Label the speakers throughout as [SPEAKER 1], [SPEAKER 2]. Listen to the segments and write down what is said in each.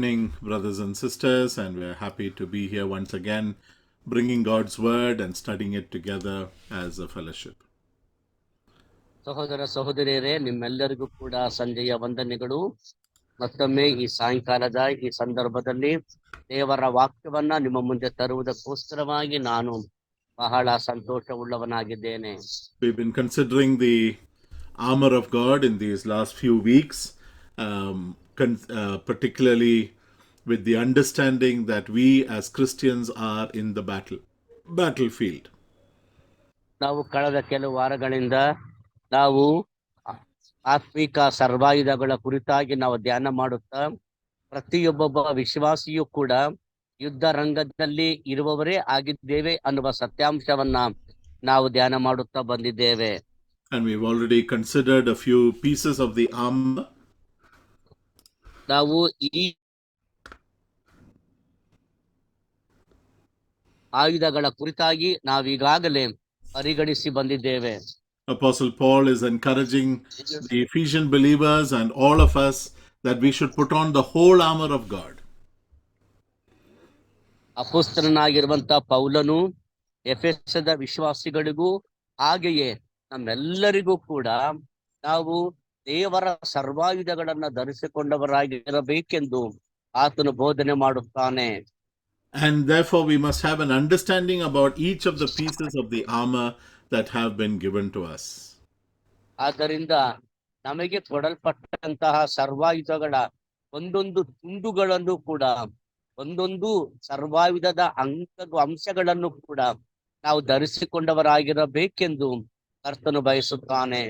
[SPEAKER 1] Evening, brothers and sisters, and we're happy to be here once again, bringing God's Word and studying it together as a fellowship.
[SPEAKER 2] ಸಹೋದರ ಸಹೋದರಿಯರೇ, ನಿಮ್ಮೆಲ್ಲರಿಗೂ ಕೂಡ ಸಂಜೆಯ ವಂದನೆಗಳು. ಮತ್ತೊಮ್ಮೆ ಈ ಸಾಯಂಕಾಲದ ಈ ಸಂದರ್ಭದಲ್ಲಿ ದೇವರ ವಾಕ್ಯವನ್ನ ನಿಮ್ಮ ಮುಂದೆ ತರುವುದಕ್ಕೋಸ್ಕರವಾಗಿ ನಾನು ಬಹಳ ಸಂತೋಷವುಳ್ಳವನಾಗಿದ್ದೇನೆ.
[SPEAKER 1] We've been considering the armor of God in these last few weeks, particularly with the understanding that we as Christians are in the battlefield.
[SPEAKER 2] ನಾವು ಕಳೆದ ಕೆಲವು ವಾರಗಳಿಂದ ನಾವು ಆತ್ಮಿಕ ಸರ್ವಾಯುಧಗಳ ಕುರಿತಾಗಿ ನಾವು ಧ್ಯಾನ ಮಾಡುತ್ತಾ ಪ್ರತಿಯೊಬ್ಬೊಬ್ಬ ವಿಶ್ವಾಸಿಯೂ ಕೂಡ ಯುದ್ಧ ರಂಗದಲ್ಲಿ ಇರುವವರೇ ಆಗಿದ್ದೇವೆ ಅನ್ನುವ ಸತ್ಯಾಂಶವನ್ನ ನಾವು ಧ್ಯಾನ ಮಾಡುತ್ತಾ ಬಂದಿದ್ದೇವೆ.
[SPEAKER 1] And we've already considered a few pieces of the armor.
[SPEAKER 2] ನಾವು ಈ ಆಯುಧಗಳ ಕುರಿತಾಗಿ ನಾವೀಗಾಗಲೇ ಪರಿಗಣಿಸಿ ಬಂದಿದ್ದೇವೆ.
[SPEAKER 1] Apostle Paul is encouraging the Ephesian believers and all of us that we should put on the whole armor of God.
[SPEAKER 2] ಅಪೊಸ್ತಲನಾಗಿರುವಂತ ಪೌಲನು ಎಫೆಸದ ವಿಶ್ವಾಸಿಗಳಿಗೂ ಹಾಗೆಯೇ ನಮ್ಮೆಲ್ಲರಿಗೂ ಕೂಡ ನಾವು ದೇವರ ಸರ್ವಾಯುಧಗಳನ್ನ ಧರಿಸಿಕೊಂಡವರಾಗಿರಬೇಕೆಂದು ಆತನು ಬೋಧನೆ ಮಾಡುತ್ತಾನೆ.
[SPEAKER 1] And therefore we must have an understanding about each of the pieces of the armor that have been given to us.
[SPEAKER 2] ಆದ್ದರಿಂದ ನಮಗೆ ಕೊಡಲ್ಪಟ್ಟಂತಹ ಸರ್ವಾಯುಧಗಳ ಒಂದೊಂದು ತುಂಡುಗಳನ್ನು ಕೂಡ, ಒಂದೊಂದು ಸರ್ವಾಯುಧದ ಅಂಶಗಳನ್ನು ಕೂಡ ನಾವು ಧರಿಸಿಕೊಂಡವರಾಗಿರಬೇಕೆಂದು ಕರ್ತನು ಬಯಸುತ್ತಾನೆ.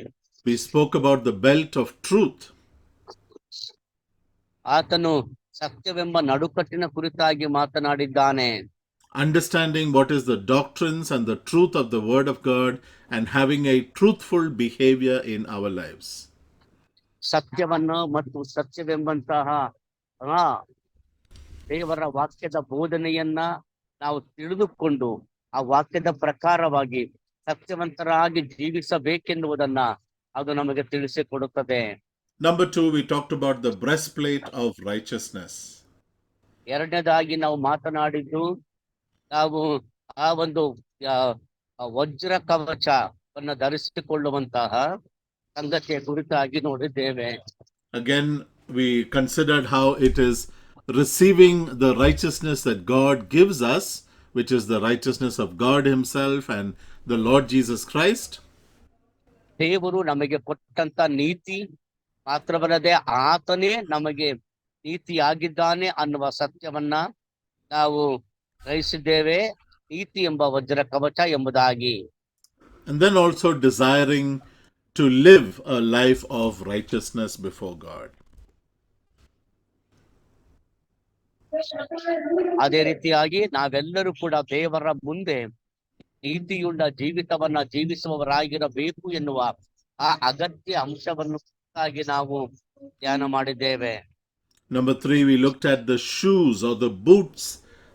[SPEAKER 1] We spoke about the belt of truth.
[SPEAKER 2] ಆತನು ಸತ್ಯವೆಂಬ ನಡುಕಟ್ಟಿನ ಕುರಿತಾಗಿ ಮಾತನಾಡಿದ್ದಾನೆ.
[SPEAKER 1] Understanding what is the doctrines and the truth of the Word of God and having a truthful behavior in our lives.
[SPEAKER 2] ಸತ್ಯವನ್ನು ಮತ್ತು ಸತ್ಯವೆಂಬಂತಹ ದೇವರ ವಾಕ್ಯದ ಬೋಧನೆಯನ್ನ ನಾವು ತಿಳಿದುಕೊಂಡು ಆ ವಾಕ್ಯದ ಪ್ರಕಾರವಾಗಿ ಸತ್ಯವಂತರಾಗಿ ಜೀವಿಸಬೇಕೆನ್ನುವುದನ್ನ ಅದು ನಮಗೆ ತಿಳಿಸಿಕೊಡುತ್ತದೆ.
[SPEAKER 1] Number 2, we talked about the breastplate of righteousness.
[SPEAKER 2] ಎರಡನೇದಾಗಿ ನಾವು ಮಾತನಾಡಿದ್ದು ನಾವು ಆ ಒಂದು ವಜ್ರ ಕವಚವನ್ನು ಧರಿಸಿಕೊಳ್ಳುವಂತಹ ಸಂಗತಿಯ ಕುರಿತಾಗಿ ನೋಡಿದ್ದೇವೆ.
[SPEAKER 1] Again, we considered how it is receiving the righteousness that God gives us, which is the righteousness of God Himself and the Lord Jesus Christ.
[SPEAKER 2] ದೇವರು ನಮಗೆ ಕೊಟ್ಟಂತ ನೀತಿ ಮಾತ್ರವಲ್ಲದೆ ಆತನೇ ನಮಗೆ ನೀತಿಯಾಗಿದ್ದಾನೆ ಅನ್ನುವ ಸತ್ಯವನ್ನ ನಾವು ಗ್ರಹಿಸಿದ್ದೇವೆ. ನೀತಿ ಎಂಬ ವಜ್ರ ಕವಚ ಎಂಬುದಾಗಿ.
[SPEAKER 1] And then also desiring to live a life of righteousness before God.
[SPEAKER 2] ಅದೇ ರೀತಿಯಾಗಿ ನಾವೆಲ್ಲರೂ ಕೂಡ ದೇವರ ಮುಂದೆ ನೀತಿಯುಳ್ಳ ಜೀವಿತವನ್ನ ಜೀವಿಸುವವರಾಗಿರಬೇಕು ಎನ್ನುವ ಆ ಅಗತ್ಯ ಅಂಶವನ್ನು ನಾವು ಧ್ಯಾನ ಮಾಡಿದ್ದೇವೆ.
[SPEAKER 1] Number 3, we looked at the shoes or the boots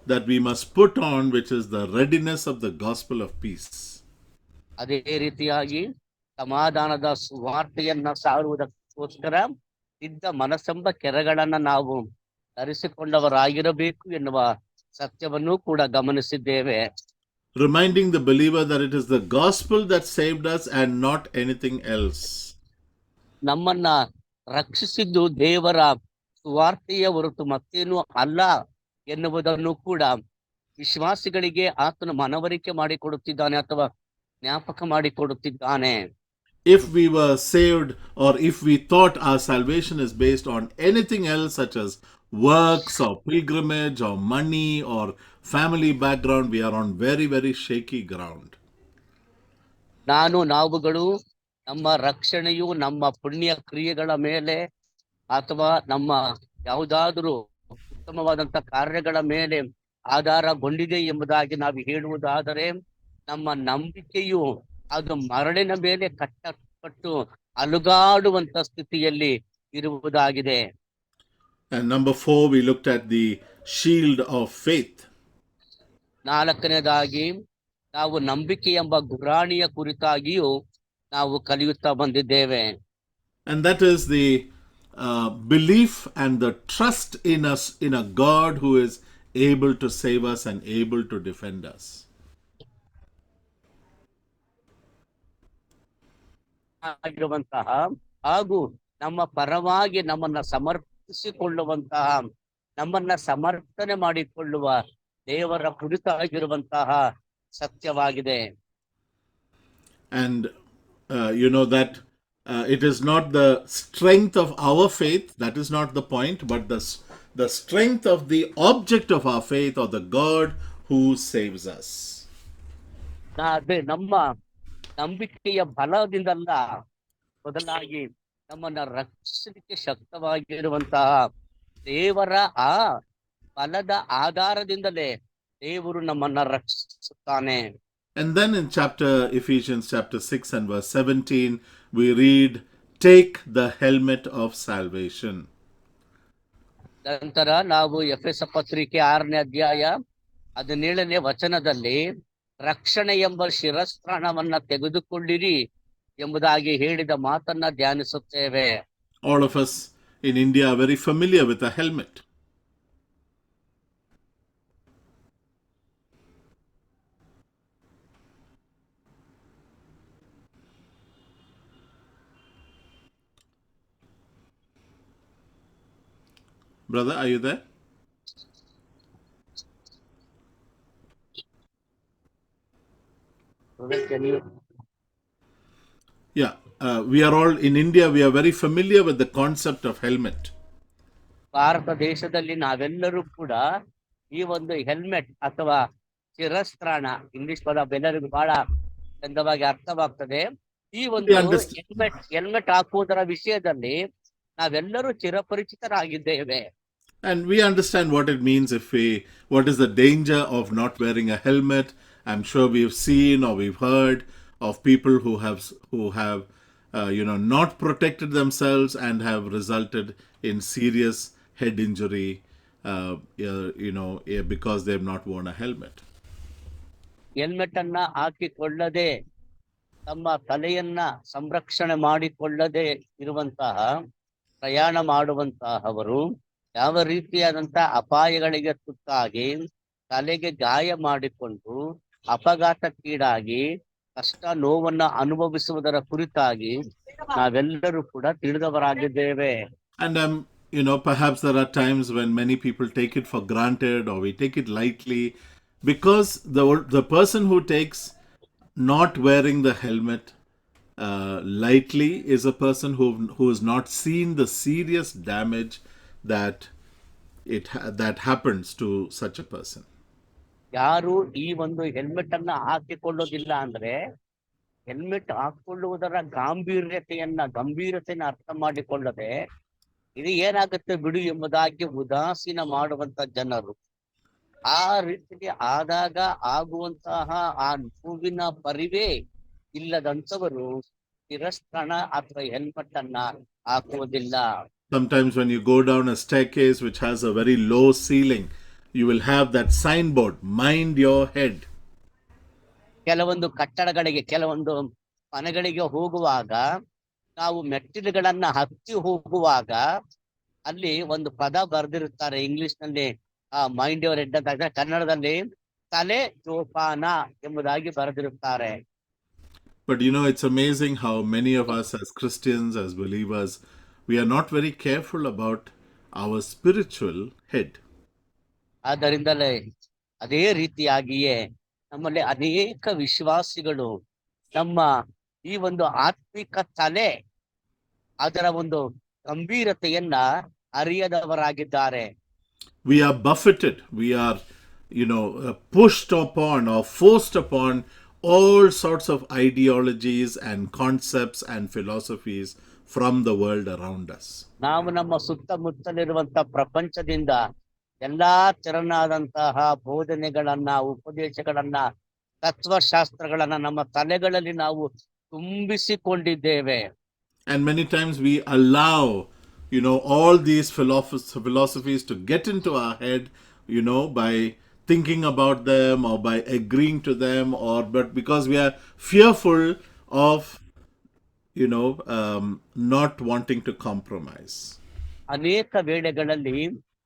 [SPEAKER 1] that we must put on, which is the readiness of the gospel of peace.
[SPEAKER 2] ಅದೇ ರೀತಿಯಾಗಿ ಸಮಾಧಾನದ ಸುವಾರ್ತೆಯನ್ನ ಸಾರುವುದಕ್ಕೋಸ್ಕರ ಸಿದ್ಧ ಮನಸ್ಸೆಂಬ ಕೆರೆಗಳನ್ನ ನಾವು ಧರಿಸಿಕೊಂಡವರಾಗಿರಬೇಕು ಎನ್ನುವ ಸತ್ಯವನ್ನು ಕೂಡ ಗಮನಿಸಿದ್ದೇವೆ.
[SPEAKER 1] Reminding the believer that it is the gospel that saved us and not anything else.
[SPEAKER 2] ನಮ್ಮನ್ನ ರಕ್ಷಿಸಿದ್ದು ದೇವರ ಸುವಾರ್ತೆಯ ಹೊರತು ಮತ್ತೇನು ಅಲ್ಲ ಎನ್ನುವುದನ್ನು ಕೂಡ ವಿಶ್ವಾಸಿಗಳಿಗೆ ಆತನು ಮನವರಿಕೆ ಮಾಡಿಕೊಡುತ್ತಿದ್ದಾನೆ ಅಥವಾ ಜ್ಞಾಪಕ ಮಾಡಿಕೊಡುತ್ತಿದ್ದಾನೆ.
[SPEAKER 1] If we were saved or if we thought our salvation is based on anything else such as works or pilgrimage or money or family background, we are on very, very shaky ground.
[SPEAKER 2] ನಾವುಗಳು ನಮ್ಮ ರಕ್ಷಣೆಯು ನಮ್ಮ ಪುಣ್ಯ ಕ್ರಿಯೆಗಳ ಮೇಲೆ ಅಥವಾ ನಮ್ಮ ಯಾವುದಾದರೂ ಉತ್ತಮವಾದಂತ ಕಾರ್ಯಗಳ ಮೇಲೆ ಆಧಾರಗೊಂಡಿದೆ ಎಂಬುದಾಗಿ ನಾವು ಹೇಳುವುದಾದರೆ ನಮ್ಮ ನಂಬಿಕೆಯು ಅದು ಮರಳಿನ ಮೇಲೆ ಕಟ್ಟಪಟ್ಟು ಅಲುಗಾಡುವಂತ ಸ್ಥಿತಿಯಲ್ಲಿ ಇರುವುದಾಗಿದೆ.
[SPEAKER 1] And number 4, we looked at the shield of faith.
[SPEAKER 2] ನಾಲ್ಕನೇದಾಗಿ ನಾವು ನಂಬಿಕೆ ಎಂಬ ಗುರಾಣಿಯ ಕುರಿತಾಗಿಯೂ ನಾವು ಕಲಿಯುತ್ತಾ ಬಂದಿದ್ದೇವೆ.
[SPEAKER 1] And that is the belief and the trust in us, in a God who is able to save us and able to defend us.
[SPEAKER 2] ಆಗಿರುವಂತಹ ಹಾಗೂ ನಮ್ಮ ಪರವಾಗಿ ನಮ್ಮನ್ನ ಸಮರ್ಪಿಸಿಕೊಳ್ಳುವಂತಹ, ನಮ್ಮನ್ನ ಸಮರ್ಥನೆ ಮಾಡಿಕೊಳ್ಳುವ ದೇವರ ಕುರಿತಾಗಿರುವಂತಹ ಸತ್ಯವಾಗಿದೆ.
[SPEAKER 1] And you know that it is not the strength of our faith, that is not the point, but the strength of the object of our faith, or the God who saves us.
[SPEAKER 2] ಅದೇ ನಮ್ಮ ನಂಬಿಕೆಯ ಬಲದಿಂದಲ್ಲ, ಬದಲಾಗಿ ನಮ್ಮನ್ನ ರಕ್ಷಿಸಲಿಕ್ಕೆ ಶಕ್ತವಾಗಿರುವಂತಹ ದೇವರ ಆ ಬಲದ ಆಧಾರದಿಂದಲೇ ದೇವರು ನಮ್ಮನ್ನ ರಕ್ಷಿಸುತ್ತಾನೆ.
[SPEAKER 1] And then in Ephesians chapter 6 and verse 17, we read, "Take the helmet of salvation."
[SPEAKER 2] ನಂತರ ನಾವು ಎಫೆಸ ಪತ್ರಿಕೆ 6ನೇ ಅಧ್ಯಾಯ 17ನೇ ವಚನದಲ್ಲಿ ರಕ್ಷಣೆ ಎಂಬ ಶಿರಸ್ತ್ರಾಣವನ್ನ ತೆಗೆದುಕೊಳ್ಳಿರಿ ಎಂಬುದಾಗಿ ಹೇಳಿದ ಮಾತನ್ನ ಧ್ಯಾನಿಸುತ್ತೇವೆ.
[SPEAKER 1] All of us in India are very familiar with a helmet. Brother, are you there?
[SPEAKER 2] Can you-
[SPEAKER 1] Yeah, we are all in India, we are very familiar with the concept of helmet.
[SPEAKER 2] Bharat ದೇಶದಲ್ಲಿ ನಾವೆಲ್ಲರೂ ಕೂಡ ಈ ಒಂದು helmet ಅಥವಾ ಶಿರಸ್ತ್ರಾಣ, English ಪದ ಎಲ್ಲರಿಗೂ ಬಹಳ ಚಂದವಾಗಿ ಅರ್ಥವಾಗ್ತದೆ. ಈ ಒಂದು ಹೆಲ್ಮೆಟ್ ಹಾಕುವುದರ ವಿಷಯದಲ್ಲಿ ನಾವೆಲ್ಲರೂ ಚಿರಪರಿಚಿತರಾಗಿದ್ದೇವೆ.
[SPEAKER 1] And we understand what it means what is the danger of not wearing a helmet. I'm sure we've seen or we've heard of people who have not protected themselves and have resulted in serious head injury, because they have not worn a helmet.
[SPEAKER 2] Helmet ಅನ್ನ ಹಾಕಿಕೊಳ್ಳದೆ ತಮ್ಮ ತಲೆಯನ್ನ ಸಂರಕ್ಷಣೆ ಮಾಡಿಕೊಳ್ಳದೆ ಇರುವಂತಹ ಪ್ರಯಾಣ ಮಾಡುವಂತಹವರು ಯಾವ ರೀತಿಯಾದಂತಹ ಅಪಾಯಗಳಿಗೆ ತುತ್ತಾಗಿ ತಲೆಗೆ ಗಾಯ ಮಾಡಿಕೊಂಡು ಅಪಘಾತಕ್ಕೀಡಾಗಿ ಕಷ್ಟ ನೋವನ್ನ ಅನುಭವಿಸುವುದರ ಕುರಿತಾಗಿ ನಾವೆಲ್ಲರೂ ಕೂಡ ತಿಳಿದವರಾಗಿದ್ದೇವೆ.
[SPEAKER 1] And perhaps there are times when many people take it for granted, or we take it lightly, because the person who takes not wearing the helmet lightly is a person who has not seen the serious damage that happens to such a person.
[SPEAKER 2] ಯಾರು ಈ ಒಂದು helmet ಅನ್ನ ಹಾಕಿಕೊಳ್ಳೋದಿಲ್ಲ ಅಂದ್ರೆ, helmet ಹಾಕೊಳ್ಳುವುದರ ಗಂಭೀರತೆಯನ್ನು ಅರ್ಥ ಮಾಡಿಕೊಳ್ಳದೆ ಇದು ಏನಾಗುತ್ತೆ ಬಿಡು ಎಂಬುದಾಗಿ ಉದಾಸೀನ ಮಾಡುವಂತ ಜನರು, ಆ ರೀತಿ ಆದಾಗ ಆಗುವಂತಹ ಆ ನೋವಿನ ಪರಿವೇ ಇಲ್ಲದಂತವರು ಶಿರಸ್ತ್ರಾಣ ಅಥವಾ ಹೆಲ್ಮೆಟ್ ಅನ್ನ ಹಾಕುವುದಿಲ್ಲ.
[SPEAKER 1] Sometimes when you go down a staircase which has a very low ceiling, you will have that signboard, "Mind your head."
[SPEAKER 2] ಕೆಲವೊಂದು ಕಟ್ಟಡಗಳಿಗೆ, ಕೆಲವೊಂದು ಮನೆಗಳಿಗೆ ಹೋಗುವಾಗ, ನಾವು ಮೆಟ್ಟಿಲುಗಳನ್ನ ಹತ್ತಿ ಹೋಗುವಾಗ ಅಲ್ಲಿ ಒಂದು ಪದ ಬರೆದಿರುತ್ತಾರೆ ಇಂಗ್ಲಿಷ್ ನಲ್ಲಿ, ಮೈಂಡ್ ಯುವರ್ ಹೆಡ್ ಅಂತ, ಕನ್ನಡದಲ್ಲಿ ತಲೆ ಜೋಪಾನ ಎಂಬುದಾಗಿ ಬರೆದಿರುತ್ತಾರೆ.
[SPEAKER 1] But it's amazing how many of us as Christians, as believers, we are not very careful about our spiritual head.
[SPEAKER 2] ಆದ್ದರಿಂದಲೇ ಅದೇ ರೀತಿಯಾಗಿಯೇ ನಮ್ಮಲ್ಲಿ ಅನೇಕ ವಿಶ್ವಾಸಿಗಳು ನಮ್ಮ ಈ ಒಂದು ಆತ್ಮಿಕ ತಲೆ, ಅದರ ಒಂದು ಗಂಭೀರತೆಯನ್ನ ಅರಿಯದವರಾಗಿದ್ದಾರೆ.
[SPEAKER 1] We are buffeted, we are pushed upon or forced upon all sorts of ideologies and concepts and philosophies from the world around us.
[SPEAKER 2] ನಾವು ನಮ್ಮ ಸುತ್ತಮುತ್ತಲಿರುವಂತ ಪ್ರಪಂಚದಿಂದ ಎಲ್ಲಾ ತೆರನಾದಂತಹ ಬೋಧನೆಗಳನ್ನ, ಉಪದೇಶಗಳನ್ನ, ತತ್ವಶಾಸ್ತ್ರಗಳನ್ನ ನಮ್ಮ ತಲೆಗಳಲ್ಲಿ ನಾವು ತುಂಬಿಸಿಕೊಂಡಿದ್ದೇವೆ.
[SPEAKER 1] And many times we allow all these philosophies to get into our head, by thinking about them or by agreeing to them, but because we are fearful of not wanting to compromise.
[SPEAKER 2] ಅನೇಕ ವೇಳೆಗಳಲ್ಲಿ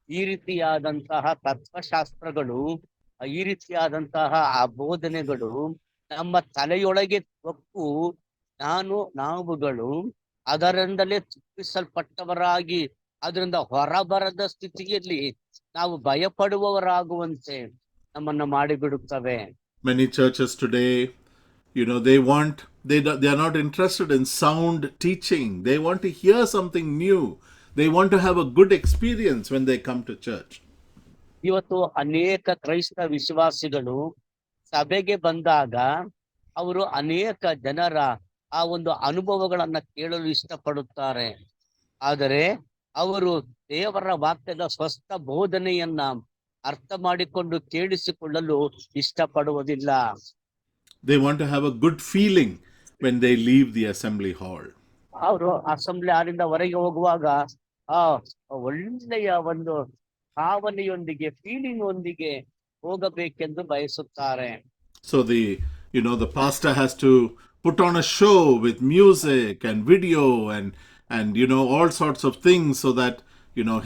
[SPEAKER 2] ಈ ರೀತಿಯಾದಂತಹ ತತ್ವಶಾಸ್ತ್ರಗಳು, ಈ ರೀತಿಯಾದಂತಹ ಆ ಬೋಧನೆಗಳು ನಮ್ಮ ತಲೆಯೊಳಗೆ ಹೊಕ್ಕು ನಾವುಗಳು ಅದರಿಂದಲೇ ತಪ್ಪಿಸಲ್ಪಟ್ಟವರಾಗಿ ಅದರಿಂದ ಹೊರಬರದ ಸ್ಥಿತಿಯಲ್ಲಿ ನಾವು ಭಯಪಡುವವರಾಗುವಂತೆ ನಮ್ಮನ್ನ ಮಾಡಿಬಿಡುತ್ತವೆ.
[SPEAKER 1] Many churches today, they are not interested in sound teaching. They want to hear something new. They want to have a good experience when they come to church.
[SPEAKER 2] ಇವತ್ತು ಅನೇಕ ಕ್ರೈಸ್ತ ವಿಶ್ವಾಸಿಗಳು ಸಭೆಗೆ ಬಂದಾಗ ಅವರು ಅನೇಕ ಜನರ ಆ ಒಂದು ಅನುಭವಗಳನ್ನ ಕೇಳಲು ಇಷ್ಟಪಡುತ್ತಾರೆ. ಆದರೆ ಅವರು ದೇವರ ವಾಕ್ಯದ ಸ್ವಸ್ಥ ಬೋಧನೆಯನ್ನ ಅರ್ಥ ಮಾಡಿಕೊಂಡು ಕೇಳಿಸಿಕೊಳ್ಳಲು ಇಷ್ಟಪಡುವುದಿಲ್ಲ.
[SPEAKER 1] They want to have a good feeling when they leave the assembly hall.
[SPEAKER 2] ಅವರು ಅಸೆಂಬ್ಲಿ ಹಾಲಿಂದ ಹೊರಗೆ ಹೋಗುವಾಗ ಆ ಒಳ್ಳೆಯ ಒಂದು ಭಾವನೆಯೊಂದಿಗೆ ಫೀಲಿಂಗ್ ಒಂದಿಗೆ ಹೋಗಬೇಕೆಂದು ಬಯಸುತ್ತಾರೆ.
[SPEAKER 1] So the pastor has to put on a show with music and video and all sorts of things so that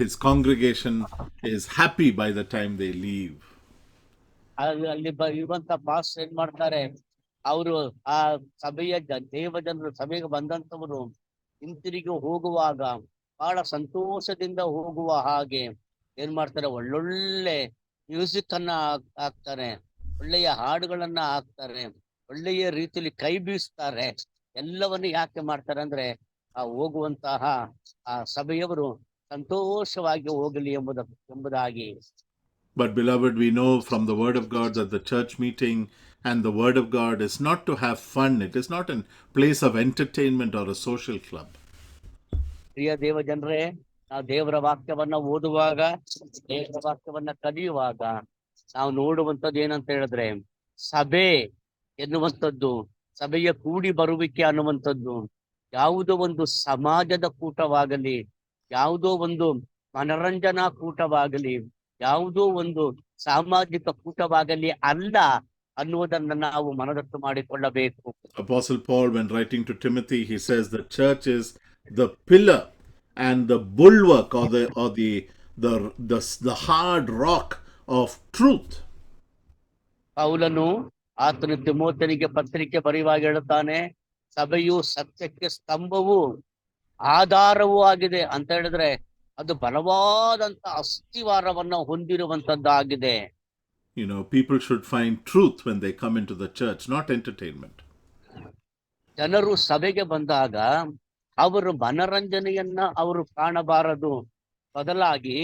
[SPEAKER 1] his congregation is happy by the time they leave.
[SPEAKER 2] ಅಲ್ಲಿ ಇರುವಂತ ಪಾಸ್ ಏನ್ ಮಾಡ್ತಾರೆ, ಅವರು ಆ ಸಭೆಯ ದೇವಜನರು ಸಭೆಗೆ ಬಂದಂತವರು ಹಿಂತಿರುಗಿ ಹೋಗುವಾಗ ಬಹಳ ಸಂತೋಷದಿಂದ ಹೋಗುವ ಹಾಗೆ ಏನ್ ಮಾಡ್ತಾರೆ, ಒಳ್ಳೊಳ್ಳೆ ಮ್ಯೂಸಿಕ್ ಅನ್ನ ಹಾಕ್ತಾರೆ, ಒಳ್ಳೆಯ ಹಾಡುಗಳನ್ನ ಹಾಕ್ತಾರೆ, ಒಳ್ಳೆಯ ರೀತಿಯಲ್ಲಿ ಕೈ ಬೀಸ್ತಾರೆ. ಎಲ್ಲವನ್ನು ಯಾಕೆ ಮಾಡ್ತಾರೆ ಅಂದ್ರೆ ಆ ಹೋಗುವಂತಹ ಆ ಸಭೆಯವರು ಸಂತೋಷವಾಗಿ ಹೋಗಲಿ ಎಂಬುದಾಗಿ.
[SPEAKER 1] But beloved, we know from the word of God that the church meeting and the word of God is not to have fun. It is not a place of entertainment or a social club.
[SPEAKER 2] ಪ್ರಿಯ ದೇವ ಜನರೇ, ನಾವು ದೇವರ ವಾಕ್ಯವನ್ನ ಓದುವಾಗ, ದೇವರ ವಾಕ್ಯವನ್ನ ಕಲಿಯುವಾಗ ನಾವು ನೋಡುವಂಥದ್ದು ಏನಂತ ಹೇಳಿದ್ರೆ, ಸಭೆ ಎನ್ನುವಂಥದ್ದು, ಸಭೆಯ ಕೂಡಿ ಬರುವಿಕೆ ಅನ್ನುವಂಥದ್ದು ಯಾವುದೋ ಒಂದು ಸಮಾಜದ ಕೂಟವಾಗಲಿ, ಯಾವುದೋ ಒಂದು ಮನರಂಜನಾ ಕೂಟವಾಗಲಿ, ಯಾವುದೋ ಒಂದು ಸಾಮಾಜಿಕ ಕೂಟವಾಗಲಿ ಅಲ್ಲ ಅನ್ನುವುದನ್ನ ನಾವು ಮನದಟ್ಟು ಮಾಡಿಕೊಳ್ಳಬೇಕು.
[SPEAKER 1] Apostle Paul, when writing to Timothy, he says the church is the pillar and the bulwark or the hard rock of truth.
[SPEAKER 2] ಪೌಲನು ಆತನು ತಿಮೋಥನಿಗೆ ಪತ್ರಿಕೆ ಬರೆಯುವಾಗ ಹೇಳುತ್ತಾನೆ, ಸಭೆಯು ಸತ್ಯಕ್ಕೆ ಸ್ತಂಭವೂ ಆಧಾರವೂ ಆಗಿದೆ ಅಂತ ಹೇಳಿದ್ರೆ ಅದು ಬಲವಾದಂತ ಅಸ್ಥಿವಾರವನ್ನ ಹೊಂದಿರುವಂತದ್ದಾಗಿದೆ.
[SPEAKER 1] People should find truth when they come into the church, not entertainment.
[SPEAKER 2] ಜನರು ಸಭೆಗೆ ಬಂದಾಗ ಅವರು ಮನರಂಜನೆಯನ್ನ ಅವರು ಕಾಣಬಾರದು, ಬದಲಾಗಿ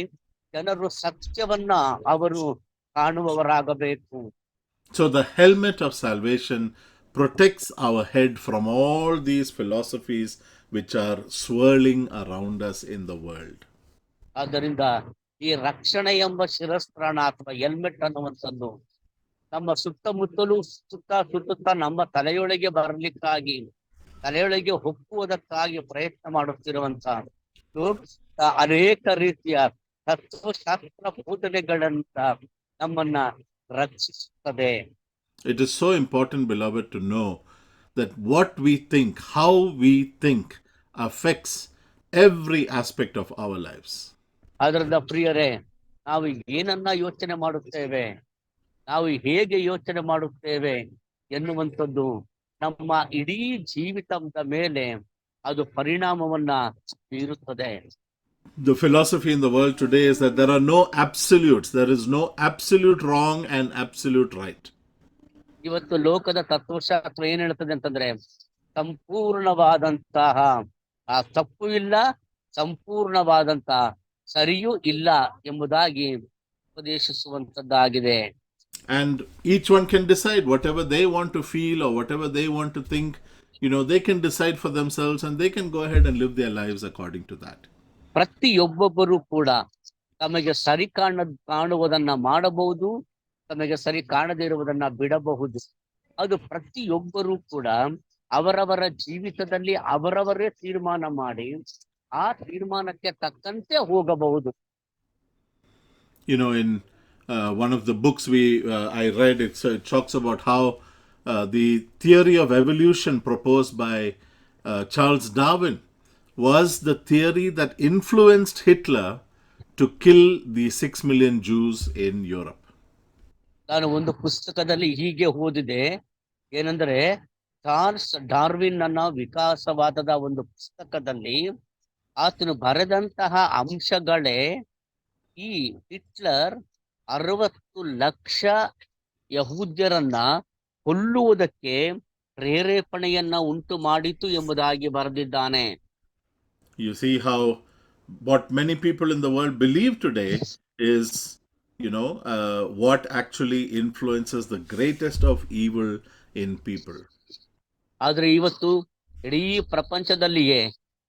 [SPEAKER 2] ಜನರು ಸತ್ಯವನ್ನ ಅವರು ಕಾಣುವವರಾಗಬೇಕು.
[SPEAKER 1] So the helmet of salvation protects our head from all these philosophies which are swirling around us in the world.
[SPEAKER 2] ಆದ್ದರಿಂದ ಈ ರಕ್ಷಣೆ ಎಂಬ ಶಿರಸ್ತ್ರಾಣ ಅಥವಾ ಹೆಲ್ಮೆಟ್ ಅನ್ನುವಂಥದ್ದು ನಮ್ಮ ಸುತ್ತುತ್ತಾ ನಮ್ಮ ತಲೆಯೊಳಗೆ ಬರಲಿಕ್ಕಾಗಿ, ತಲೆಯೊಳಗೆ ಹೊಕ್ಕುವುದಕ್ಕಾಗಿ ಪ್ರಯತ್ನ ಮಾಡುತ್ತಿರುವಂತ ಅನೇಕ ರೀತಿಯ ತತ್ವಶಾಸ್ತ್ರ ಬೋಧನೆಗಳಂತ ನಮ್ಮನ್ನ ರಕ್ಷಿಸುತ್ತದೆ.
[SPEAKER 1] It is so important, beloved, to know that what we think, how we think, affects every aspect of our lives.
[SPEAKER 2] ಅದರಿಂದ ಪ್ರಿಯರೇ, ನಾವು ಏನನ್ನ ಯೋಚನೆ ಮಾಡುತ್ತೇವೆ, ನಾವು ಹೇಗೆ ಯೋಚನೆ ಮಾಡುತ್ತೇವೆ ಎನ್ನುವಂಥದ್ದು ನಮ್ಮ ಇಡೀ ಜೀವಿತದ ಮೇಲೆ ಅದು ಪರಿಣಾಮವನ್ನ ಬೀರುತ್ತದೆ.
[SPEAKER 1] The philosophy in the world today is that there are no absolutes. There is no absolute wrong and absolute right.
[SPEAKER 2] ಇವತ್ತು ಲೋಕದ ತತ್ವಶಾಸ್ತ್ರ ಏನ್ ಹೇಳ್ತದೆ ಅಂತಂದ್ರೆ, ಸಂಪೂರ್ಣವಾದಂತಹ ತಪ್ಪು ಇಲ್ಲ, ಸಂಪೂರ್ಣವಾದಂತಹ ಸರಿಯೂ ಇಲ್ಲ ಎಂಬುದಾಗಿ ಉಪದೇಶಿಸುವಂತದ್ದಾಗಿದೆ.
[SPEAKER 1] And each one can decide whatever they want to feel or whatever they want to think. They can decide for themselves and they can go ahead and live their lives according to that.
[SPEAKER 2] ಪ್ರತಿಯೊಬ್ಬೊಬ್ಬರು ಕೂಡ ತಮಗೆ ಸರಿ ಕಾಣುವುದನ್ನ ಮಾಡಬಹುದು, ತಮಗೆ ಸರಿ ಕಾಣದೇ ಇರುವುದನ್ನ ಬಿಡಬಹುದು. ಅದು ಪ್ರತಿಯೊಬ್ಬರೂ ಕೂಡ ಅವರವರ ಜೀವಿತದಲ್ಲಿ ಅವರವರೇ ತೀರ್ಮಾನ ಮಾಡಿ ಆ ತೀರ್ಮಾನಕ್ಕೆ ತಕ್ಕಂತೆ ಹೋಗಬಹುದು.
[SPEAKER 1] In one of the books I read, it talks about how the theory of evolution proposed by Charles Darwin was the theory that influenced Hitler to kill the 6 million Jews in Europe.
[SPEAKER 2] ನಾನು ಒಂದು ಪುಸ್ತಕದಲ್ಲಿ ಹೀಗೆ ಓದಿದೆ, ಏನಂದ್ರೆ Charles Darwin ನನ್ನ ವಿಕಾಸವಾದದ ಒಂದು ಪುಸ್ತಕದಲ್ಲಿ ಆತನು ಬರೆದಂತಹ ಅಂಶಗಳೇ ಈ ಹಿಟ್ಲರ್ 60 ಲಕ್ಷ ಯಹೂದ್ಯರನ್ನ ಕೊಲ್ಲುವುದಕ್ಕೆ ಪ್ರೇರೇಪಣೆಯನ್ನ ಉಂಟು ಮಾಡಿತು ಎಂಬುದಾಗಿ ಬರೆದಿದ್ದಾನೆ.
[SPEAKER 1] You see how what many people in the world believe today is, what actually influences the greatest of evil in people.
[SPEAKER 2] ಆದ್ರೆ ಇವತ್ತು ಇಡೀ ಪ್ರಪಂಚದಲ್ಲಿಯೇ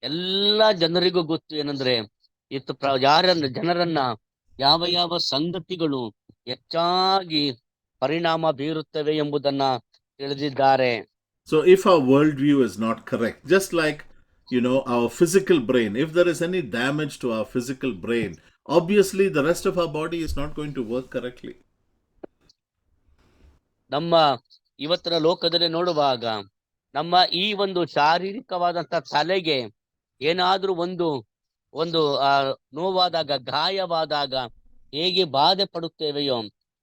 [SPEAKER 2] ಎಲ್ಲ ಜನರಿಗೂ ಗೊತ್ತು ಏನಂದ್ರೆ ಜನರನ್ನ ಯಾವ ಯಾವ ಸಂಗತಿಗಳು ಹೆಚ್ಚಾಗಿ ಪರಿಣಾಮ ಬೀರುತ್ತವೆ ಎಂಬುದನ್ನ ತಿಳಿದಿದ್ದಾರೆ.
[SPEAKER 1] So if our worldview is not correct, just like our physical brain, if there is any damage to our physical brain, obviously the rest of our body is not going to work correctly.
[SPEAKER 2] ನಮ್ಮ ಇವತ್ತಿನ ಲೋಕದಲ್ಲಿ ನೋಡುವಾಗ ನಮ್ಮ ಈ ಒಂದು ಶಾರೀರಿಕವಾದಂತ ತಲೆಗೆ ಏನಾದ್ರೂ ಒಂದು ನೋವಾದಾಗ, ಗಾಯವಾದಾಗ ಹೇಗೆ ಬಾಧೆ ಪಡುತ್ತೇವೆಯೋ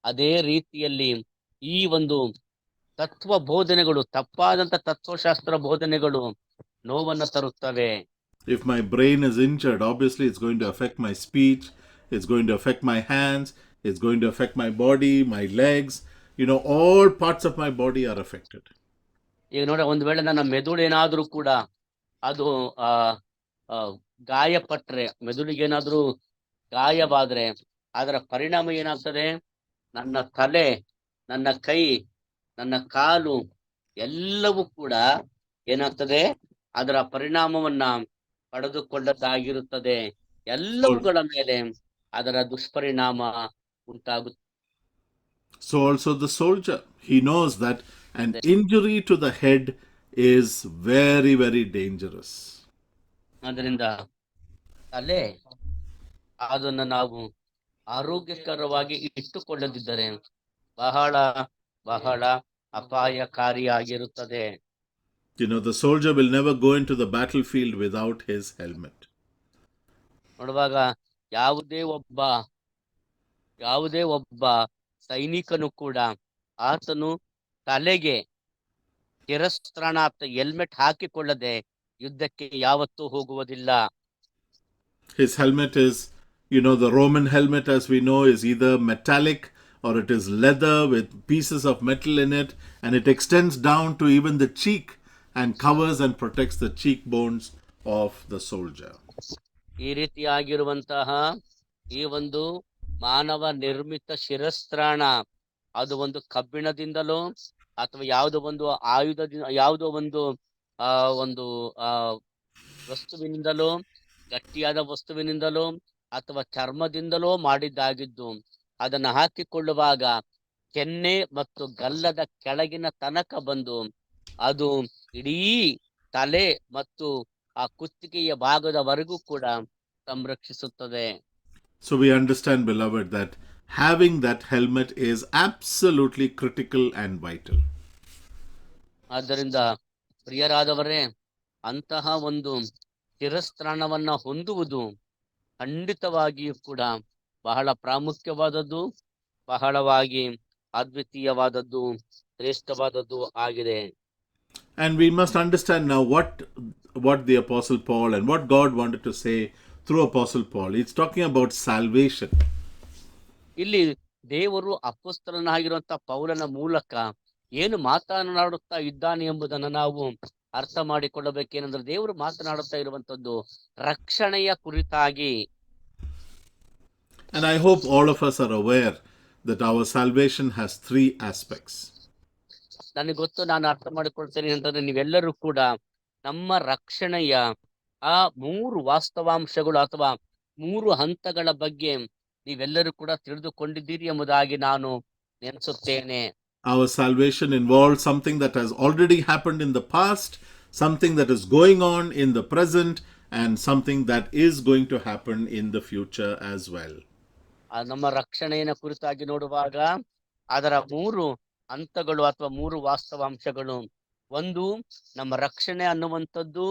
[SPEAKER 2] ಅದೇ ರೀತಿಯಲ್ಲಿ ಈ ಒಂದು ತತ್ವ ಬೋಧನೆಗಳು, ತಪ್ಪಾದಂತ ತತ್ವಶಾಸ್ತ್ರ ಬೋಧನೆಗಳು ನೋವನ್ನು ತರುತ್ತವೆ.
[SPEAKER 1] If my brain is injured, obviously it's going to affect my speech, it's going to affect my hands, it's going to affect my body, my legs, all parts of my body are affected.
[SPEAKER 2] ಈಗ ನೋಡಿ, ಒಂದು ವೇಳೆ ನನ್ನ ಮೆದುಳು ಏನಾದ್ರೂ ಕೂಡ ಅದು ಗಾಯಪಟ್ರೆ, ಮೆದುಳಿಗೇನಾದ್ರೂ ಗಾಯವಾದ್ರೆ ಅದರ ಪರಿಣಾಮ ಏನಾಗ್ತದೆ? ನನ್ನ ತಲೆ, ನನ್ನ ಕೈ, ನನ್ನ ಕಾಲು ಎಲ್ಲವೂ ಕೂಡ ಏನಾಗ್ತದೆ? ಅದರ ಪರಿಣಾಮವನ್ನ ಪಡೆದುಕೊಂಡದ್ದಾಗಿರುತ್ತದೆ. ಎಲ್ಲವುಗಳ ಮೇಲೆ ಅದರ ದುಷ್ಪರಿಣಾಮ ಉಂಟಾಗುತ್ತೆ.
[SPEAKER 1] So also the soldier, he knows that an injury to the head is very, very dangerous.
[SPEAKER 2] ಅದರಿಂದ ತಲೆ ಅದನ್ನ ನಾವು ಆರೋಗ್ಯಕರವಾಗಿ ಇಟ್ಟುಕೊಳ್ಳದಿದ್ದರೆ ಬಹಳ ಬಹಳ ಅಪಾಯಕಾರಿಯಾಗಿರುತ್ತದೆ.
[SPEAKER 1] The soldier will never go into the battlefield without his helmet.
[SPEAKER 2] ನೋಡುವಾಗ ಯಾವುದೇ ಒಬ್ಬ ಸೈನಿಕನು ಕೂಡ ಆತನು ತಲೆಗೆ ಶಿರಸ್ತ್ರಾಣ ಹೆಲ್ಮೆಟ್ ಹಾಕಿಕೊಳ್ಳದೆ ಯುದ್ಧಕ್ಕೆ ಯಾವತ್ತೂ ಹೋಗುವುದಿಲ್ಲ.
[SPEAKER 1] His helmet is, the Roman helmet, as we know, is either metallic or it is leather with pieces of metal in it, and it extends down to even the cheek and covers and protects the cheekbones of the soldier.
[SPEAKER 2] ಈ ರೀತಿಯಾಗಿರುವಂತಹ ಈ ಒಂದು ಮಾನವ ನಿರ್ಮಿತ ಶಿರಸ್ತ್ರಾಣ ಅದು ಒಂದು ಕಬ್ಬಿಣದಿಂದಲೋ ಅಥವಾ ಯಾವುದೋ ಒಂದು ಆಯುಧದಿಂದ, ಯಾವುದೋ ಒಂದು ವಸ್ತುವಿನಿಂದಲೋ, ಗಟ್ಟಿಯಾದ ವಸ್ತುವಿನಿಂದಲೋ ಅಥವಾ ಚರ್ಮದಿಂದಲೋ ಮಾಡಿದ್ದಾಗಿದ್ದು ಅದನ್ನು ಹಾಕಿಕೊಳ್ಳುವಾಗ ಕೆನ್ನೆ ಮತ್ತು ಗಲ್ಲದ ಕೆಳಗಿನ ತನಕ ಬಂದು ಅದು ಇಡೀ ತಲೆ ಮತ್ತು ಆ ಕುತ್ತಿಗೆಯ ಭಾಗದವರೆಗೂ ಕೂಡ ಸಂರಕ್ಷಿಸುತ್ತದೆ.
[SPEAKER 1] So we understand, beloved, that having that helmet is absolutely critical and vital.
[SPEAKER 2] ಆದ್ದರಿಂದ ಪ್ರಿಯರಾದವರೇ, ಅಂತಹ ಒಂದು ಶಿರಸ್ತ್ರಾಣವನ್ನ ಹೊಂದುವುದು ಖಂಡಿತವಾಗಿಯೂ ಕೂಡ ಬಹಳ ಪ್ರಾಮುಖ್ಯವಾದದ್ದು, ಬಹಳವಾಗಿ ಅದ್ವಿತೀಯವಾದದ್ದು, ಶ್ರೇಷ್ಠವಾದದ್ದು ಆಗಿದೆ.
[SPEAKER 1] And we must understand now what the Apostle Paul and what God wanted to say through Apostle Paul. He's talking about salvation.
[SPEAKER 2] ಇಲ್ಲಿ ದೇವರು ಅಪೊಸ್ತಲನಾಗಿರುವಂತ ಪೌಲನ ಮೂಲಕ ಏನು ಮಾತನಾಡುತ್ತಾ ಇದ್ದಾನೆ ಎಂಬುದನ್ನು ನಾವು ಅರ್ಥ ಮಾಡಿಕೊಳ್ಳಬೇಕೇನೆಂದ್ರೆ, ದೇವರು ಮಾತನಾಡುತ್ತಾ ಇರುವಂತದ್ದು ರಕ್ಷಣೆಯ ಕುರಿತಾಗಿ.
[SPEAKER 1] And I hope all of us are aware that our salvation has 3 aspects.
[SPEAKER 2] ನನಗೆ ಗೊತ್ತು, ನಾನು ಅರ್ಥ ಮಾಡಿಕೊಳ್ತೇನೆ ಅಂತಂದ್ರೆ ನೀವೆಲ್ಲರೂ ಕೂಡ ನಮ್ಮ ರಕ್ಷಣೆಯ ಆ 3 ವಾಸ್ತವಾಂಶಗಳು ಅಥವಾ 3 ಹಂತಗಳ ಬಗ್ಗೆ ನೀವೆಲ್ಲರೂ ಕೂಡ ತಿಳಿದುಕೊಂಡಿದ್ದೀರಿ ಎಂಬುದಾಗಿ ನಾನು ನೆನೆಸುತ್ತೇನೆ.
[SPEAKER 1] Our salvation involves something that has already happened in the past, something that is going on in the present, and something that is going to happen in the future as well.
[SPEAKER 2] ನಮ್ಮ ರಕ್ಷಣೆಯ ಕುರಿತಾಗಿ ನೋಡುವಾಗ ಅದರ 3 ಹಂತಗಳು ಅಥವಾ 3 ವಾಸ್ತವಾಂಶಗಳು. ಒಂದು, ನಮ್ಮ ರಕ್ಷಣೆ ಅನ್ನುವಂಥದ್ದು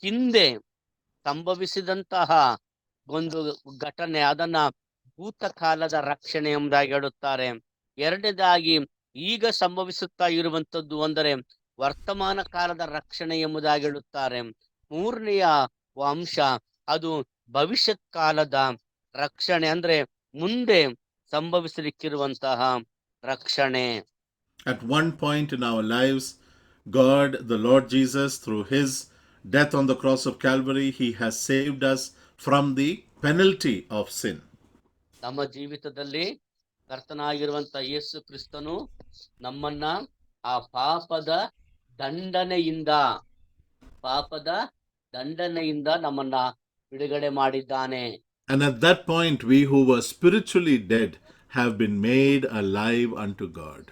[SPEAKER 2] ಹಿಂದೆ ಸಂಭವಿಸಿದಂತಹ ಒಂದು ಘಟನೆ, ಅದನ್ನ ಭೂತಕಾಲದ ರಕ್ಷಣೆ ಎಂಬುದಾಗಿ ಹೇಳುತ್ತಾರೆ. ಎರಡನೇದಾಗಿ ಈಗ ಸಂಭವಿಸುತ್ತಾ ಇರುವಂತದ್ದು ಅಂದರೆ ವರ್ತಮಾನ ಕಾಲದ ರಕ್ಷಣೆ ಎಂಬುದಾಗಿ ಹೇಳುತ್ತಾರೆ. ಮೂರನೆಯ ಅಂಶ ಅದು ಭವಿಷ್ಯತ್ ಕಾಲದ ರಕ್ಷಣೆ, ಅಂದ್ರೆ ಮುಂದೆ ಸಂಭವಿಸಲಿಕ್ಕಿರುವಂತಹ ರಕ್ಷಣೆ.
[SPEAKER 1] At one point in our lives, God, the Lord Jesus, through his death on the cross of Calvary, he has saved us from the penalty of sin.
[SPEAKER 2] ನಮ್ಮ ಜೀವಿತದಲ್ಲಿ ಕರ್ತನಾಗಿರುವಂತ ಯೇಸು ಕ್ರಿಸ್ತನು ನಮ್ಮನ್ನ ಆ ಪಾಪದ ದಂಡನೆಯಿಂದ ನಮ್ಮನ್ನ ಬಿಡುಗಡೆ ಮಾಡಿದ್ದಾನೆ.
[SPEAKER 1] And at that point, we who were spiritually dead have been made alive unto God.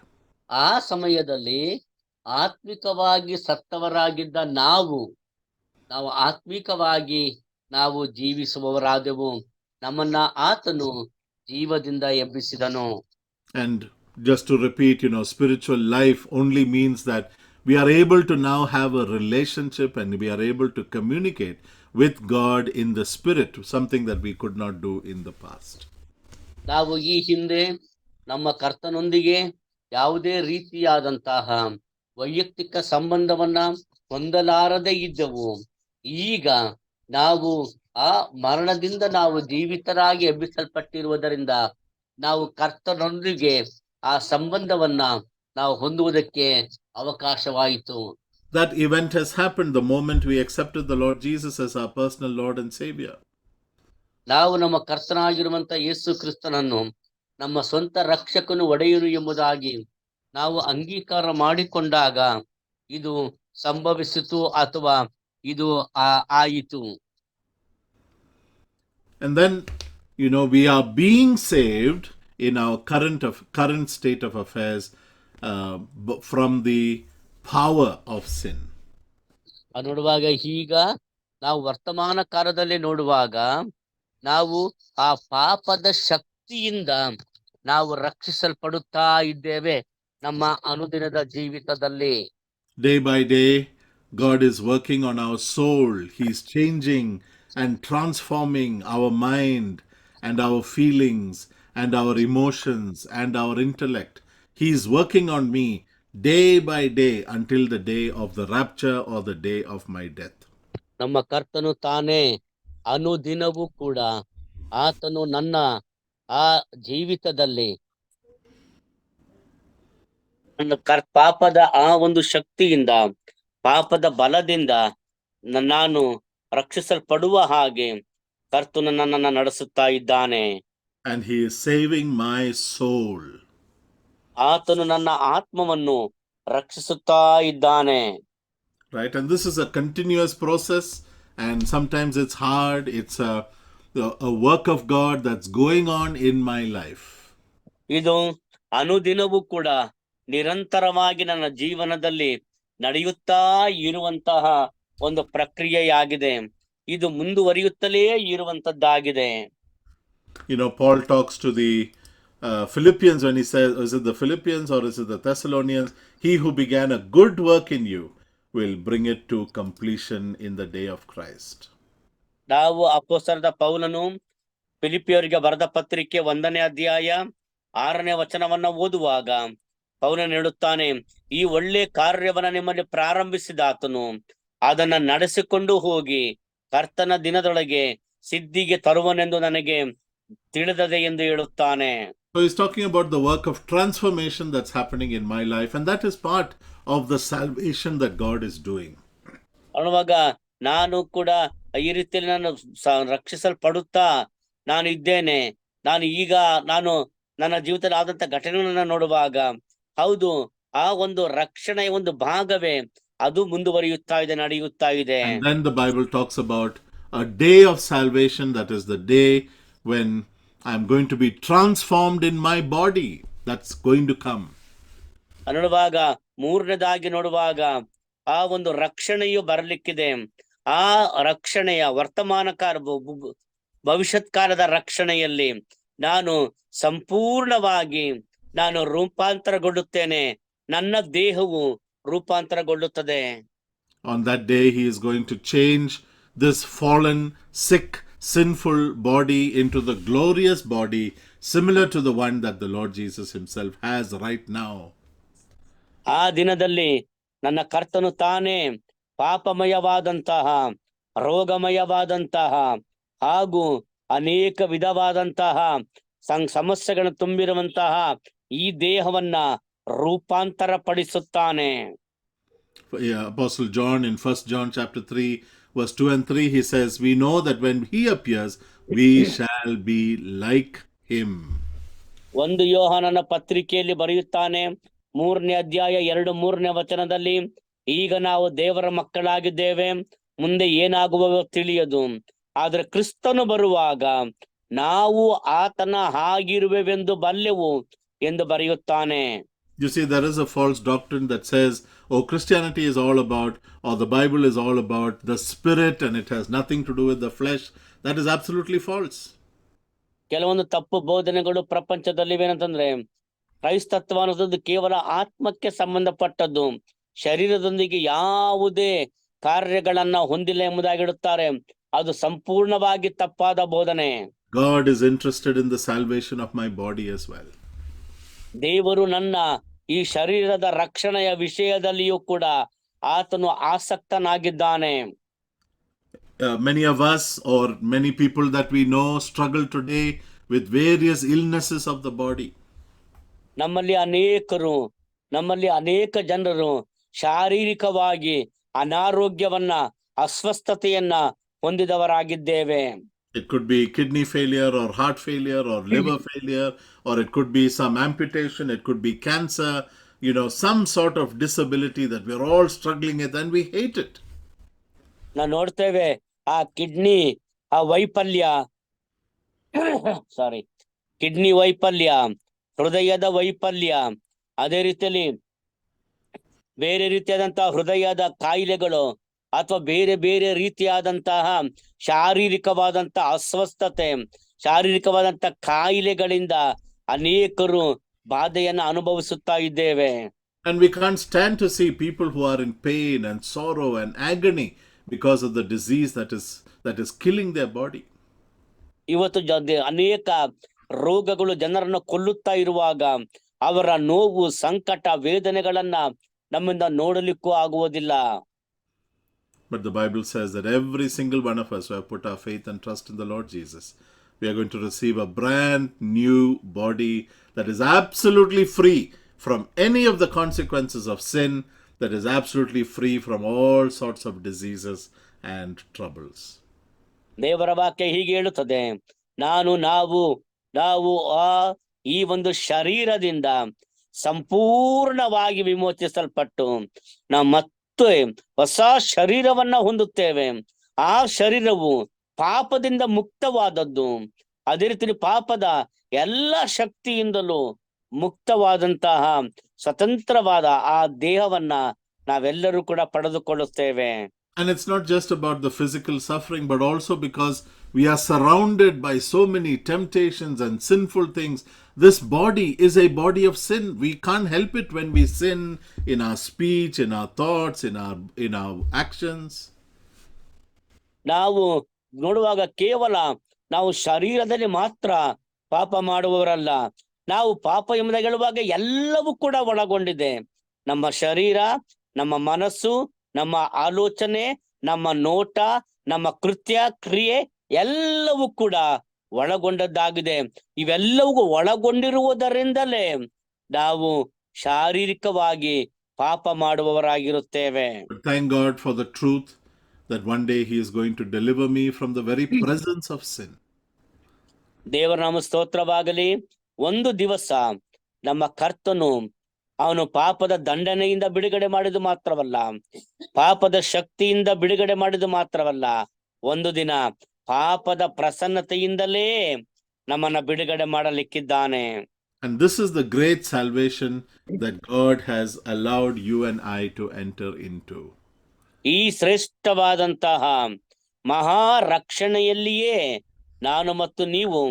[SPEAKER 2] ಆ ಸಮಯದಲ್ಲಿ ಆತ್ಮಿಕವಾಗಿ ಸತ್ತವರಾಗಿದ್ದ ನಾವು ಆತ್ಮಿಕವಾಗಿ ಜೀವಿಸುವವರಾದೆವು. ನಮ್ಮನ್ನ ಆತನು ಜೀವದಿಂದ ಎಬ್ಬಿಸಿದನು.
[SPEAKER 1] And just to repeat, spiritual life only means that we are able to now have a relationship and we are able to communicate with God in the spirit, something that we could not do in the past.
[SPEAKER 2] ನಾವು ಈ ಹಿಂದೆ ನಮ್ಮ ಕರ್ತನೊಂದಿಗೆ ಯಾವುದೇ ರೀತಿಯಾದಂತಹ ವೈಯಕ್ತಿಕ ಸಂಬಂಧವನ್ನ ಹೊಂದಲಾರದೆ ಇದ್ದೆವು. ಈಗ ನಾವು ಆ ಮರಣದಿಂದ ನಾವು ಜೀವಿತರಾಗಿ ಎಬ್ಬಿಸಲ್ಪಟ್ಟಿರುವುದರಿಂದ ನಾವು ಕರ್ತನೊಂದಿಗೆ ಆ ಸಂಬಂಧವನ್ನ ನಾವು ಹೊಂದುವುದಕ್ಕೆ ಅವಕಾಶವಾಯಿತು.
[SPEAKER 1] That event has happened the moment we accepted the Lord Jesus as our personal Lord and Savior.
[SPEAKER 2] ನಾವು ನಮ್ಮ ಕರ್ತನಾಗಿರುವಂತ ಯೇಸು ಕ್ರಿಸ್ತನನ್ನು ನಮ್ಮ ಸ್ವಂತ ರಕ್ಷಕನು ಒಡೆಯನು ಎಂಬುದಾಗಿ ನಾವು ಅಂಗೀಕಾರ ಮಾಡಿಕೊಂಡಾಗ ಇದು ಸಂಭವಿಸಿತು ಅಥವಾ ಇದು ಆಯಿತು.
[SPEAKER 1] And then, we are being saved in our current state of affairs from the power of sin.
[SPEAKER 2] ನೋಡುವಾಗ ಈಗ ನಾವು ವರ್ತಮಾನ ಕಾಲದಲ್ಲಿ ನೋಡುವಾಗ ನಾವು ಆ ಪಾಪದ ಶಕ್ತಿಯಿಂದ ನಾವು ರಕ್ಷಿಸಲ್ಪಡುತ್ತಾ ಇದ್ದೇವೆ ನಮ್ಮ ಅನುದಿನದ ಜೀವಿತದಲ್ಲಿ.
[SPEAKER 1] Day by day, God is working on our soul. He's changing and transforming our mind and our feelings and our emotions and our intellect. He is working on me day by day until the day of the rapture or the day of my death.
[SPEAKER 2] ನಮ್ಮ ಕರ್ತನು ತಾನೇ ಅನುದಿನವೂ ಕೂಡ ಆತನು ನನ್ನ ಆ ಜೀವಿತದಲ್ಲಿ ಪಾಪದ ಆ ಒಂದು ಶಕ್ತಿಯಿಂದ, ಪಾಪದ ಬಲದಿಂದ ನಾನು ರಕ್ಷಿಸಲ್ಪಡುವ ಹಾಗೆ ಕರ್ತನು ನನ್ನನ್ನು ನಡೆಸುತ್ತಾ ಇದ್ದಾನೆ.
[SPEAKER 1] And he is saving my soul.
[SPEAKER 2] ಆತನು ನನ್ನ ಆತ್ಮವನ್ನು ರಕ್ಷಿಸುತ್ತಾ ಇದ್ದಾನೆ.
[SPEAKER 1] Right, and this is a continuous process, and sometimes it's hard. It's a work of God that's going on in my life.
[SPEAKER 2] ಇದು ಅನುದಿನವೂ ಕೂಡ ನಿರಂತರವಾಗಿ ನನ್ನ ಜೀವನದಲ್ಲಿ ನಡೆಯುತ್ತಾ ಇರುವಂತಹ ಒಂದು ಪ್ರಕ್ರಿಯೆಯಾಗಿದೆ. ಇದು ಮುಂದುವರಿಯುತ್ತಲೇ ಇರುವಂತದ್ದಾಗಿದೆ.
[SPEAKER 1] Paul talks to the Philippians when he says, is it the Philippians or is it the Thessalonians? He who began a good work in you will bring it to completion in the day of Christ.
[SPEAKER 2] ನಾವು ಅಪೊಸ್ತಲನಾದ ಪೌಲನು ಫಿಲಿಪಿಯರಿಗೆ ಬರೆದ ಪತ್ರಿಕೆ 1ನೇ ಅಧ್ಯಾಯ 6ನೇ ವಚನವನ್ನ ಓದುವಾಗ ಪೌಲನು ಹೇಳುತ್ತಾನೆ, ಈ ಒಳ್ಳೆ ಕಾರ್ಯವನ್ನ ನಿಮ್ಮಲ್ಲಿ ಪ್ರಾರಂಭಿಸಿದ ಆತನು ಅದನ್ನ ನಡೆಸಿಕೊಂಡು ಹೋಗಿ ಕರ್ತನ ದಿನದೊಳಗೆ ಸಿದ್ಧಿಗೆ ತರುವನೆಂದು ನನಗೆ ತಿಳಿದದೆ ಎಂದು ಹೇಳುತ್ತಾನೆ.
[SPEAKER 1] So he's talking about the work of transformation that's happening in my life, and that is part of the salvation that God is doing.
[SPEAKER 2] ಅನ್ನುವಾಗ ನಾನು ಕೂಡ ಈ ರೀತಿಯಲ್ಲಿ ನಾನು ರಕ್ಷಿಸಲ್ಪಡುತ್ತಾ ನಾನು ಇದ್ದೇನೆ. ನಾನು ನನ್ನ ಜೀವಿತದಲ್ಲಿ ಆದಂತ ಘಟನೆಗಳನ್ನ ನೋಡುವಾಗ ಹೌದು, ಆ ಒಂದು ರಕ್ಷಣೆಯ ಒಂದು ಭಾಗವೇ ಅದು ಮುಂದುವರಿಯುತ್ತಾ ಇದೆ, ನಡೆಯುತ್ತಾ ಇದೆ.
[SPEAKER 1] And then the Bible talks about a day of salvation, that is the day when I'm going to be transformed in my body. That's going to come.
[SPEAKER 2] ನೋಡುವಾಗ ಮೂರನೇದಾಗಿ ನೋಡುವಾಗ ಆ ಒಂದು ರಕ್ಷಣೆಯು ಬರಲಿಕ್ಕಿದೆ. ಆ ರಕ್ಷಣೆಯ ವರ್ತಮಾನ ಕಾಲ ಭವಿಷ್ಯತ್ ಕಾಲದ ರಕ್ಷಣೆಯಲ್ಲಿ ನಾನು ಸಂಪೂರ್ಣವಾಗಿ ನಾನು ರೂಪಾಂತರಗೊಳ್ಳುತ್ತೇನೆ. ನನ್ನ ದೇಹವು ರೂಪಾಂತರಗೊಳ್ಳುತ್ತದೆ.
[SPEAKER 1] On that day he is going to change this fallen, sick, sinful body into the glorious body similar to the one that the Lord Jesus himself has right now.
[SPEAKER 2] ಆ ದಿನದಲ್ಲಿ ನನ್ನ ಕರ್ತನು ತಾನೇ ಪಾಪಮಯವಾದಂತಹ, ರೋಗಮಯವಾದಂತಹ ಹಾಗೂ ಅನೇಕ ವಿಧವಾದಂತಹ ಸಮಸ್ಯೆಗಳನ್ನು ತುಂಬಿರುವಂತಹ ಈ ದೇಹವನ್ನ ರೂಪಾಂತರ ಪಡಿಸುತ್ತಾನೆ.
[SPEAKER 1] Apostle John in 1 John chapter 3 verse 2 and 3, he says, we know that when he appears we shall be like him.
[SPEAKER 2] ಒಂದು ಯೋಹಾನನ ಪತ್ರಿಕೆಯಲ್ಲಿ ಬರೆಯುತ್ತಾನೆ, 3ನೇ ಅಧ್ಯಾಯ 2-3ನೇ ವಚನದಲ್ಲಿ, ಈಗ ನಾವು ದೇವರ ಮಕ್ಕಳಾಗಿದ್ದೇವೆ, ಮುಂದೆ ಏನಾಗುವುದೋ ತಿಳಿಯದು, ಆದ್ರೆ ಕ್ರಿಸ್ತನು ಬರುವಾಗ ನಾವು ಆತನ ಹಾಗಿರುವೆವೆಂದು ಬಲ್ಲೆವು ಎಂದು ಬರೆಯುತ್ತಾನೆ.
[SPEAKER 1] You see, there is a false doctrine that says, oh, Christianity is all about, or the Bible is all about the spirit and it has nothing to do with the flesh. That is absolutely false.
[SPEAKER 2] ಕೆಲವೊಂದು ತಪ್ಪು ಬೋಧನೆಗಳು ಪ್ರಪಂಚದಲ್ಲಿವೇನಂತಂದ್ರೆ, ಕ್ರೈಸ್ತತ್ವ ಅನ್ನೋದು ಕೇವಲ ಆತ್ಮಕ್ಕೆ ಸಂಬಂಧಪಟ್ಟದ್ದು, ಶರೀರದೊಂದಿಗೆ ಯಾವುದೇ ಕಾರ್ಯಗಳನ್ನ ಹೊಂದಿಲ್ಲ ಎಂಬುದಾಗಿಡುತ್ತಾರೆ. ಅದು ಸಂಪೂರ್ಣವಾಗಿ ತಪ್ಪಾದ ಬೋಧನೆ.
[SPEAKER 1] God is interested in the salvation of my body as well.
[SPEAKER 2] ದೇವರು ನನ್ನ ಈ ಶರೀರದ ರಕ್ಷಣೆಯ ವಿಷಯದಲ್ಲಿಯೂ ಕೂಡ ಆತನು ಆಸಕ್ತನಾಗಿದ್ದಾನೆ.
[SPEAKER 1] Many of us or many people that we know struggle today with various illnesses of the body.
[SPEAKER 2] ನಮ್ಮಲ್ಲಿ ಅನೇಕ ಜನರು ಶಾರೀರಿಕವಾಗಿ ಅನಾರೋಗ್ಯವನ್ನ, ಅಸ್ವಸ್ಥತೆಯನ್ನ ಹೊಂದಿದವರಾಗಿದ್ದೇವೆ.
[SPEAKER 1] It could be kidney failure or heart failure or liver failure, or it could be some amputation, it could be cancer, some sort of disability that we're all struggling with and we hate it.
[SPEAKER 2] ನಾವು ನೋಡ್ತೇವೆ ಆ kidney ವೈಫಲ್ಯ, kidney ವೈಫಲ್ಯ, ಹೃದಯದ ವೈಫಲ್ಯ, ಅದೇ ರೀತಿಯಲ್ಲಿ ಬೇರೆ ರೀತಿಯಾದಂತಹ ಹೃದಯದ ಕಾಯಿಲೆಗಳು ಅಥವಾ ಬೇರೆ ಬೇರೆ ರೀತಿಯಾದಂತಹ ಶಾರೀರಿಕವಾದಂತಹ ಅಸ್ವಸ್ಥತೆ, ಶಾರೀರಿಕವಾದಂತಹ ಕಾಯಿಲೆಗಳಿಂದ ಅನೇಕರು ಬಾಧೆಯನ್ನು ಅನುಭವಿಸುತ್ತಾ ಇದ್ದೇವೆ.
[SPEAKER 1] And we can't stand to see people who are in pain and sorrow and agony because of the disease that is killing their body.
[SPEAKER 2] ಇವತ್ತು ಅನೇಕ ರೋಗಗಳು ಜನರನ್ನು ಕೊಲ್ಲುತ್ತಾ ಇರುವಾಗ ಅವರ ನೋವು, ಸಂಕಟ, ವೇದನೆಗಳನ್ನ ನಮ್ಮಿಂದ ನೋಡಲಿಕ್ಕೂ ಆಗುವುದಿಲ್ಲ.
[SPEAKER 1] But the Bible says that every single one of us who have put our faith and trust in the Lord Jesus, we are going to receive a brand new body that is absolutely free from any of the consequences of sin, that is absolutely free from all sorts of diseases and troubles.
[SPEAKER 2] ದೇವರ ವಾಕ್ಯ ಹೀಗೆ ಹೇಳುತ್ತದೆ, ನಾವು ಈ ಒಂದು ಶರೀರದಿಂದ ಸಂಪೂರ್ಣವಾಗಿ ವಿಮೋಚಿಸಲ್ಪಟ್ಟು ನಾವು ಮತ್ತೆ ಹೊಸ ಶರೀರವನ್ನ ಹೊಂದುತ್ತೇವೆ. ಆ ಶರೀರವು ಪಾಪದಿಂದ ಮುಕ್ತವಾದದ್ದು, ಅದೇ ರೀತಿ ಪಾಪದ ಎಲ್ಲ ಶಕ್ತಿಯಿಂದಲೂ ಮುಕ್ತವಾದಂತಹ ಸ್ವತಂತ್ರವಾದ ಆ ದೇಹವನ್ನ ನಾವೆಲ್ಲರೂ ಕೂಡ ಪಡೆದುಕೊಳ್ಳುತ್ತೇವೆ.
[SPEAKER 1] And it's not just about the physical suffering, but also because we are surrounded by so many temptations and sinful things. This body is a body of sin. We can't help it when we sin in our speech, in our thoughts, in our actions.
[SPEAKER 2] ನಾವು ನೋಡುವಾಗ ಕೇವಲ ನಾವು ಶರೀರದಲ್ಲಿ ಮಾತ್ರ ಪಾಪ ಮಾಡುವವರಲ್ಲ. ನಾವು ಪಾಪ ಎಂಬುದಾಗಿ ಹೇಳುವಾಗ ಎಲ್ಲವೂ ಕೂಡ ಒಳಗೊಂಡಿದೆ. ನಮ್ಮ ಶರೀರ, ನಮ್ಮ ಮನಸ್ಸು, ನಮ್ಮ ಆಲೋಚನೆ, ನಮ್ಮ ನೋಟ, ನಮ್ಮ ಕೃತ್ಯ, ಕ್ರಿಯೆ ಎಲ್ಲವೂ ಕೂಡ ಒಳಗೊಂಡದ್ದಾಗಿದೆ. ಇವೆಲ್ಲವೂ ಒಳಗೊಂಡಿರುವುದರಿಂದಲೇ ನಾವು ಶಾರೀರಿಕವಾಗಿ ಪಾಪ ಮಾಡುವವರಾಗಿರುತ್ತೇವೆ.
[SPEAKER 1] Thank God for the truth that one day He is going to deliver me from the very presence of sin.
[SPEAKER 2] ದೇವರ ನಾಮ ಸ್ತೋತ್ರವಾಗಲಿ. ಒಂದು ದಿವಸ ನಮ್ಮ ಕರ್ತನು ಅವನು ಪಾಪದ ದಂಡನೆಯಿಂದ ಬಿಡುಗಡೆ ಮಾಡಿದ್ದು ಮಾತ್ರವಲ್ಲ, ಪಾಪದ ಶಕ್ತಿಯಿಂದ ಬಿಡುಗಡೆ ಮಾಡಿದ್ದು ಮಾತ್ರವಲ್ಲ, ಒಂದು ದಿನ ಪಾಪದ ಪ್ರಸನ್ನತೆಯಿಂದಲೇ ನಮ್ಮನ್ನ ಬಿಡುಗಡೆ ಮಾಡಲಿಕ್ಕಿದ್ದಾನೆ.
[SPEAKER 1] And this is the great salvation that God has allowed you and I to enter into.
[SPEAKER 2] ಈ ಶ್ರೇಷ್ಠವಾದಂತಹ ಮಹಾ ರಕ್ಷಣೆಯಲ್ಲಿಯೇ ನಾನು ಮತ್ತು ನೀವು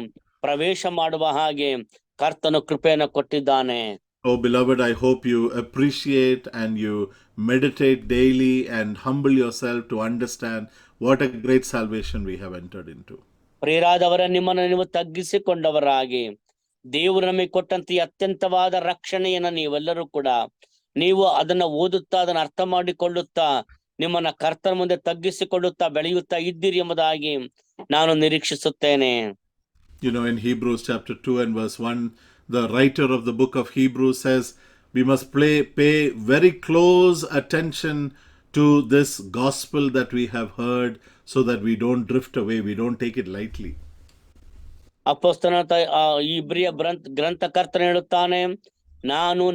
[SPEAKER 2] ಪ್ರವೇಶ ಮಾಡುವ ಹಾಗೆ ಕರ್ತನು ಕೃಪೆಯನ್ನು ಕೊಟ್ಟಿದ್ದಾನೆ.
[SPEAKER 1] Oh beloved, I hope you appreciate and you meditate daily and humble yourself to understand what a great salvation we have entered into.
[SPEAKER 2] ಪ್ರಿಯರಾದವರ, ನಿಮ್ಮನ್ನು ನೀವು ತಗ್ಗಿಸಿಕೊಂಡವರಾಗಿ ದೇವರು ನಮಗೆ ಕೊಟ್ಟಂತ ಈ ಅತ್ಯಂತವಾದ ರಕ್ಷಣೆಯನ್ನ ನೀವೆಲ್ಲರೂ ಕೂಡ ನೀವು ಅದನ್ನ ಓದುತ್ತಾ ಅದನ್ನ ಅರ್ಥ ಮಾಡಿಕೊಳ್ಳುತ್ತಾ ನಿಮ್ಮನ್ನ ಕರ್ತನ ಮುಂದೆ ತಗ್ಗಿಸಿಕೊಳ್ಳುತ್ತಾ ಬೆಳೆಯುತ್ತಾ ಇದ್ದೀರಿ ಎಂಬುದಾಗಿ ನಾನು ನಿರೀಕ್ಷಿಸುತ್ತೇನೆ.
[SPEAKER 1] You know, in Hebrews chapter 2 and verse 1, the writer of the book of Hebrews says we must pay very close attention to this gospel that we have heard so that we don't drift away, we don't take it lightly.
[SPEAKER 2] ಅಪೊಸ್ತಲನ ಇಬ್ರಿಯ ಗ್ರಂಥಕರ್ತನ ಹೇಳುತ್ತಾನೆ,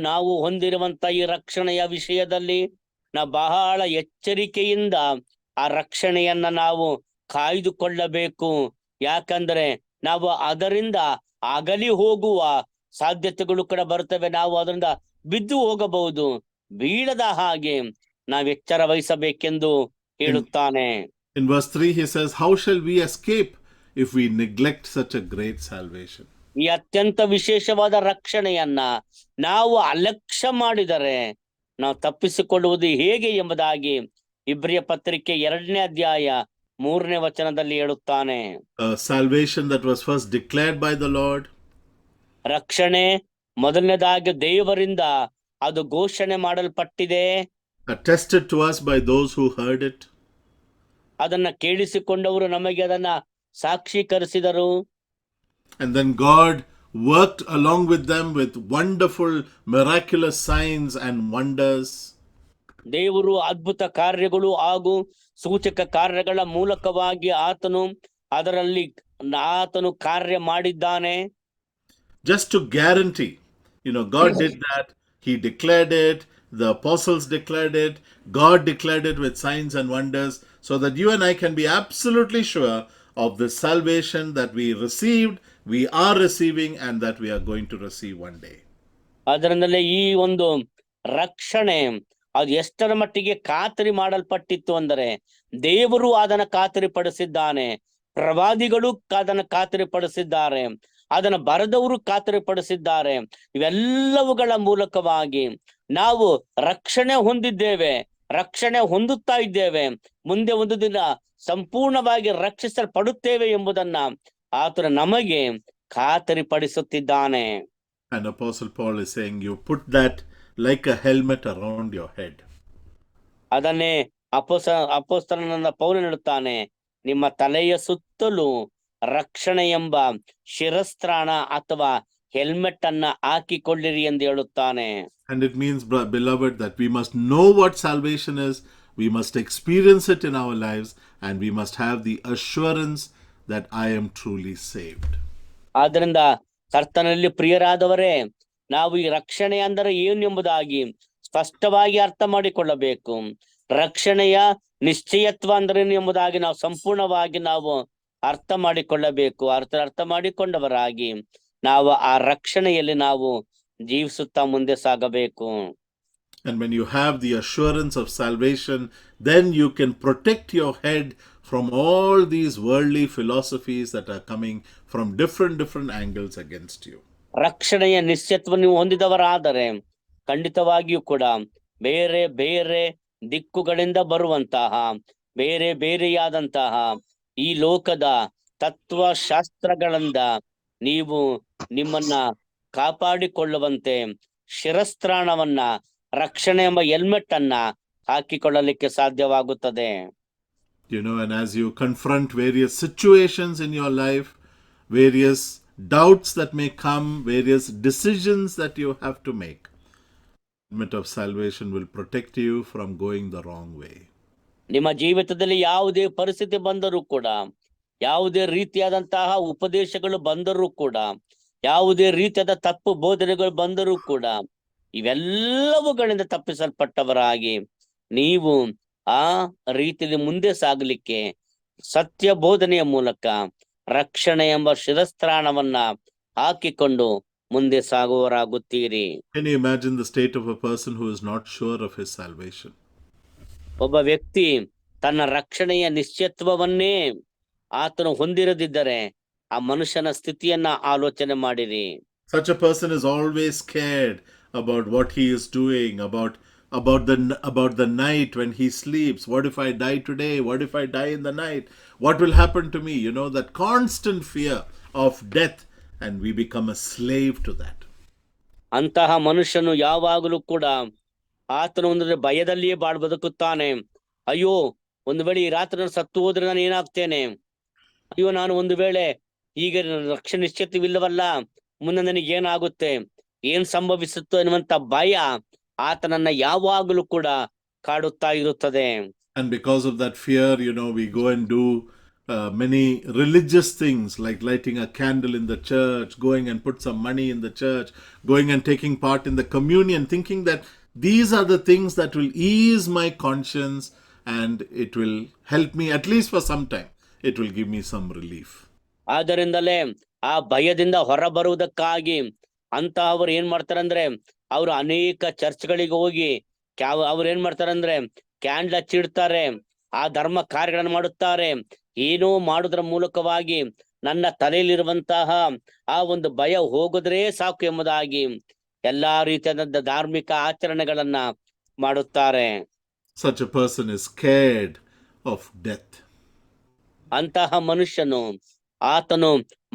[SPEAKER 2] ನಾವು ಹೊಂದಿರುವಂತ ಈ ರಕ್ಷಣೆಯ ವಿಷಯದಲ್ಲಿ ಬಹಳ ಎಚ್ಚರಿಕೆಯಿಂದ ಆ ರಕ್ಷಣೆಯನ್ನ ನಾವು ಕಾಯ್ದುಕೊಳ್ಳಬೇಕು. ಯಾಕಂದ್ರೆ ನಾವು ಅದರಿಂದ ಅಗಲಿ ಹೋಗುವ ಸಾಧ್ಯತೆಗಳು ಕೂಡ ಬರ್ತವೆ. ನಾವು ಅದರಿಂದ ಬಿದ್ದು ಹೋಗಬಹುದು. ಬೀಳದ ಹಾಗೆ ನಾವು ಎಚ್ಚರ ವಹಿಸಬೇಕೆಂದು ಹೇಳುತ್ತಾನೆ.
[SPEAKER 1] In verse 3 he says, how shall we escape if we neglect such a great salvation?
[SPEAKER 2] ಈ ಅತ್ಯಂತ ವಿಶೇಷವಾದ ರಕ್ಷಣೆಯನ್ನ ನಾವು ಅಲಕ್ಷ್ಯ ಮಾಡಿದರೆ ನಾವು ತಪ್ಪಿಸಿಕೊಳ್ಳುವುದು ಹೇಗೆ ಎಂಬುದಾಗಿ ಇಬ್ರಿಯ ಪತ್ರಿಕೆ 2ನೇ ಅಧ್ಯಾಯ 3ನೇ ವಚನದಲ್ಲಿ ಹೇಳುತ್ತಾನೆ.
[SPEAKER 1] Salvation that was first declared by the Lord,
[SPEAKER 2] ರಕ್ಷಣೆ ಮೊದಲನೇದಾಗಿ ದೇವರಿಂದ ಅದು ಘೋಷಣೆ ಮಾಡಲ್ಪಟ್ಟಿದೆ,
[SPEAKER 1] attested to us by those who heard it,
[SPEAKER 2] ಅದನ್ನ ಕೇಳಿಸಿಕೊಂಡವರು ನಮಗೆ ಅದನ್ನ ಸಾಕ್ಷೀಕರಿಸಿದರು.
[SPEAKER 1] and then God worked along with them with wonderful miraculous signs and wonders.
[SPEAKER 2] ದೇವರು ಅದ್ಭುತ ಕಾರ್ಯಗಳು ಹಾಗೂ ಸೂಚಕ ಕಾರ್ಯಗಳ ಮೂಲಕವಾಗಿ ಆತನು ಕಾರ್ಯ ಮಾಡಿದ್ದಾನೆ.
[SPEAKER 1] Just to guarantee, you know, God did that. He declared it, the apostles declared it, God declared it with signs and wonders, so that you and I can be absolutely sure of the salvation that we received, we are receiving, and that we are going to receive one day.
[SPEAKER 2] ಅದರಿಂದಲೇ ಈ ಒಂದು ರಕ್ಷಣೆ ಅದು ಎಷ್ಟರ ಮಟ್ಟಿಗೆ ಖಾತರಿ ಮಾಡಲ್ಪಟ್ಟಿತ್ತು ಅಂದರೆ ದೇವರು ಅದನ್ನ ಖಾತರಿ ಪಡಿಸಿದ್ದಾನೆ, ಪ್ರವಾದಿಗಳು ಅದನ್ನ ಖಾತರಿ ಪಡಿಸಿದ್ದಾರೆ, ಅದನ್ನ ಬರೆದವರು ಖಾತರಿ ಪಡಿಸಿದ್ದಾರೆ. ಇವೆಲ್ಲವುಗಳ ಮೂಲಕವಾಗಿ ನಾವು ರಕ್ಷಣೆ ಹೊಂದಿದ್ದೇವೆ, ರಕ್ಷಣೆ ಹೊಂದುತ್ತಾ ಇದ್ದೇವೆ, ಮುಂದೆ ಒಂದು ದಿನ ಸಂಪೂರ್ಣವಾಗಿ ರಕ್ಷಿಸಲ್ಪಡುತ್ತೇವೆ ಎಂಬುದನ್ನ ಆತನ ನಮಗೆ ಖಾತರಿ ಪಡಿಸುತ್ತಿದ್ದಾನೆ.
[SPEAKER 1] And Apostle Paul is saying, you put that like a helmet around your head.
[SPEAKER 2] ಅದನ್ನೇ ಅಪೊಸ್ತಲನಾದ ಪೌಲನು ಹೇಳುತ್ತಾನೆ, ನಿಮ್ಮ ತಲೆಯ ಸುತ್ತಲೂ ರಕ್ಷಣೆ ಎಂಬ ಶಿರಸ್ತ್ರಾಣ ಅಥವಾ ಹೆಲ್ಮೆಟ್ ಅನ್ನ ಹಾಕಿಕೊಳ್ಳಿರಿ ಎಂದು ಹೇಳುತ್ತಾನೆ.
[SPEAKER 1] And it means, beloved, that we must know what salvation is, we must experience it in our lives, and we must have the assurance that I am truly saved.
[SPEAKER 2] ಆದ್ದರಿಂದ ಕರ್ತನಲ್ಲಿ ಪ್ರಿಯರಾದವರೇ, ನಾವು ಈ ರಕ್ಷಣೆ ಅಂದರೆ ಏನು ಎಂಬುದಾಗಿ ಸ್ಪಷ್ಟವಾಗಿ ಅರ್ಥ ಮಾಡಿಕೊಳ್ಳಬೇಕು. ರಕ್ಷಣೆಯ ನಿಶ್ಚಯತ್ವ ಅಂದ್ರೇನು ಎಂಬುದಾಗಿ ನಾವು ಸಂಪೂರ್ಣವಾಗಿ ನಾವು ಅರ್ಥ ಮಾಡಿಕೊಳ್ಳಬೇಕು. ಅರ್ಥ ಮಾಡಿಕೊಂಡವರಾಗಿ ನಾವು ಆ ರಕ್ಷಣೆಯಲ್ಲಿ ನಾವು ಜೀವಿಸುತ್ತಾ ಮುಂದೆ ಸಾಗಬೇಕು.
[SPEAKER 1] And when you have the assurance of salvation, then you can protect your head from all these worldly philosophies that are coming from different angles against you.
[SPEAKER 2] ರಕ್ಷಣೆಯ ನಿಶ್ಚಯತ್ವ ನೀವು ಹೊಂದಿದವರಾದರೆ ಖಂಡಿತವಾಗಿಯೂ ಕೂಡ ಬೇರೆ ಬೇರೆ ದಿಕ್ಕುಗಳಿಂದ ಬರುವಂತಹ ಬೇರೆ ಬೇರೆಯಾದಂತಹ ಈ ಲೋಕದ ತತ್ವಶಾಸ್ತ್ರಗಳಿಂದ ನೀವು ನಿಮ್ಮನ್ನ ಕಾಪಾಡಿಕೊಳ್ಳುವಂತೆ ಶಿರಸ್ತ್ರಾಣವನ್ನ, ರಕ್ಷಣೆ ಎಂಬ ಹೆಲ್ಮೆಟ್ ಅನ್ನ ಹಾಕಿಕೊಳ್ಳಲಿಕ್ಕೆ ಸಾಧ್ಯವಾಗುತ್ತದೆ.
[SPEAKER 1] You know, and as you confront various situations in your life, various doubts that may come, various decisions that you have to make, the helmet of salvation will protect you from going the wrong way.
[SPEAKER 2] ನಿಮ್ಮ ಜೀವಿತದಲ್ಲಿ ಯಾವುದೇ ಪರಿಸ್ಥಿತಿ ಬಂದರೂ ಕೂಡ, ಯಾವುದೇ ರೀತಿಯಾದಂತಹ ಉಪದೇಶಗಳು ಬಂದರೂ ಕೂಡ, ಯಾವುದೇ ರೀತಿಯಾದ ತಪ್ಪು ಬೋಧನೆಗಳು ಬಂದರೂ ಕೂಡ, ಇವೆಲ್ಲವುಗಳಿಂದ ತಪ್ಪಿಸಲ್ಪಟ್ಟವರಾಗಿ ನೀವು ಆ ರೀತಿಯಲ್ಲಿ ಮುಂದೆ ಸಾಗಲಿಕ್ಕೆ ಸತ್ಯ ಬೋಧನೆಯ ಮೂಲಕ ರಕ್ಷಣೆ ಎಂಬ ಶಿರಸ್ತ್ರಾಣವನ್ನ ಹಾಕಿಕೊಂಡು ಮುಂದೆ ಸಾಗುವವರಾಗುತ್ತೀರಿ.
[SPEAKER 1] Can you imagine the state of a person who is not sure of his salvation?
[SPEAKER 2] ಒಬ್ಬ ವ್ಯಕ್ತಿ ತನ್ನ ರಕ್ಷಣೆಯ ನಿಶ್ಚಯತ್ವವನ್ನೇ ಆತನು ಹೊಂದಿರದಿದ್ದರೆ ಆ ಮನುಷ್ಯನ ಸ್ಥಿತಿಯನ್ನ ಆಲೋಚನೆ ಮಾಡಿರಿ.
[SPEAKER 1] Such a person is always scared about what he is doing, about about the night when he sleeps. What if I die today? What if I die in the night? What will happen to me? That constant fear of death, and we become a slave to that.
[SPEAKER 2] ಅಂತಹ ಮನುಷ್ಯನು ಯಾವಾಗಲೂ ಕೂಡ ಆತನು ಒಂದು ಭಯದಲ್ಲಿಯೇ ಬದುಕುತ್ತಾನೆ. ಅಯ್ಯೋ, ಒಂದು ವೇಳೆ ಈ ರಾತ್ರಿ ನಾನು ಸತ್ತು ಹೋದ್ರೆ ನಾನು ಏನಾಗ್ತೇನೆ? ಅಯ್ಯೋ, ನಾನು ಒಂದು ವೇಳೆ ಈಗ ರಕ್ಷಣೆ ನಿಶ್ಚಿತವಿಲ್ಲವಲ್ಲ, ಮುಂದೆ ನನಗೆ ಏನಾಗುತ್ತೆ, ಏನ್ ಸಂಭವಿಸುತ್ತೋ ಎನ್ನುವಂತ ಭಯ ಆತನನ್ನ ಯಾವಾಗಲೂ ಕೂಡ ಕಾಡುತ್ತಾ ಇರುತ್ತದೆ.
[SPEAKER 1] And because of that fear, we go and do many religious things like lighting a candle in the church, going and put some money in the church, going and taking part in the communion, thinking that these are the things that will ease my conscience and it will help me, at least for some time. It will give me some relief.
[SPEAKER 2] ಆದ್ದರಿಂದಲೇ ಆ ಭಯದಿಂದ ಹೊರ ಬರುವುದಕ್ಕಾಗಿ ಅಂತಹವರು ಏನ್ ಮಾಡ್ತಾರಂದ್ರೆ, ಅವರು ಅನೇಕ ಚರ್ಚ್ಗಳಿಗೆ ಹೋಗಿ ಅವ್ರು ಏನ್ ಮಾಡ್ತಾರಂದ್ರೆ ಕ್ಯಾಂಡಲ್ ಹಚ್ಚಿಡ್ತಾರೆ, ಆ ಧರ್ಮ ಕಾರ್ಯಗಳನ್ನು ಮಾಡುತ್ತಾರೆ. ಏನೋ ಮಾಡುವುದರ ಮೂಲಕವಾಗಿ ನನ್ನ ತಲೆಯಲ್ಲಿರುವಂತಹ ಆ ಒಂದು ಭಯ ಹೋಗುದ್ರೆ ಸಾಕು ಎಂಬುದಾಗಿ ಎಲ್ಲಾ ರೀತಿಯಾದ ಧಾರ್ಮಿಕ ಆಚರಣೆಗಳನ್ನ ಮಾಡುತ್ತಾರೆ.
[SPEAKER 1] Such a person is scared of death.
[SPEAKER 2] ಅಂತಹ ಮನುಷ್ಯನು ಆತನು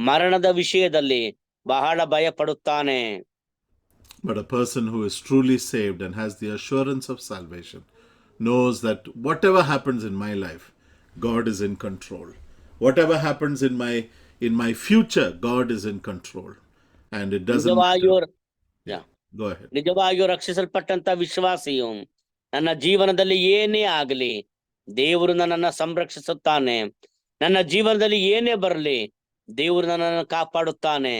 [SPEAKER 2] ಮರಣದ ವಿಷಯದಲ್ಲಿ ಬಹಳ ಭಯ ಪಡುತ್ತಾನೆ.
[SPEAKER 1] But a person who is truly saved and has the assurance of salvation knows that whatever happens in my life, God is in control. Whatever happens in my future, God is in control. And it doesn't matter. Yeah, go ahead.
[SPEAKER 2] ನಿಜವಾಗಿಯೂ ರಕ್ಷಿಸಲ್ಪಟ್ಟಂತ ವಿಶ್ವಾಸಿಯು ನನ್ನ ಜೀವನದಲ್ಲಿ ಏನೇ ಆಗಲಿ ದೇವರು ನನ್ನನ್ನ ಸಂರಕ್ಷಿಸುತ್ತಾನೆ. ನನ್ನ ಜೀವನದಲ್ಲಿ ಏನೇ ಬರಲಿ ದೇವರು ನನ್ನನ್ನು ಕಾಪಾಡುತ್ತಾನೆ.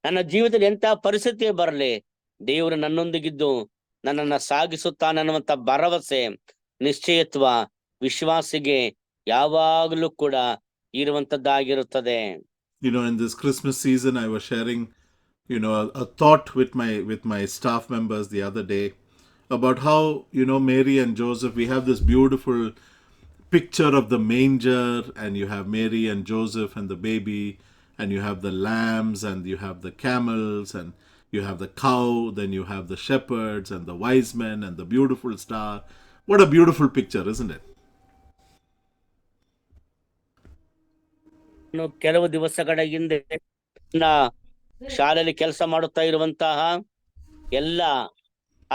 [SPEAKER 2] ನನ್ನ ಜೀವಿತದಲ್ಲಿ ಎಂತಹ ಪರಿಸ್ಥಿತಿ ಬರಲಿ ದೇವರು ನನ್ನೊಂದಿಗಿದ್ದು ನನ್ನನ್ನ ಸಾಗಿಸುತ್ತಾನೆ ಅನ್ನುವಂತ ಭರವಸೆ, ನಿಶ್ಚಯತ್ವ ವಿಶ್ವಾಸಿಗೆ ಯಾವಾಗಲೂ ಕೂಡ ಇರುವಂತದ್ದಾಗಿರುತ್ತದೆ.
[SPEAKER 1] In this Christmas season, I was sharing, a thought with my staff members the other day about how, Mary and Joseph, we have this beautiful picture of the manger, and you have Mary and Joseph and the baby, and you have the lambs, and you have the camels, and you have the cow, then you have the shepherds and the wise men and the beautiful star. What a beautiful picture, isn't it?
[SPEAKER 2] ಕೆಲವು ದಿವಸಗಳ ಹಿಂದೆ ಶಾಲೆಯಲ್ಲಿ ಕೆಲಸ ಮಾಡುತ್ತಾ ಇರುವಂತಹ ಎಲ್ಲ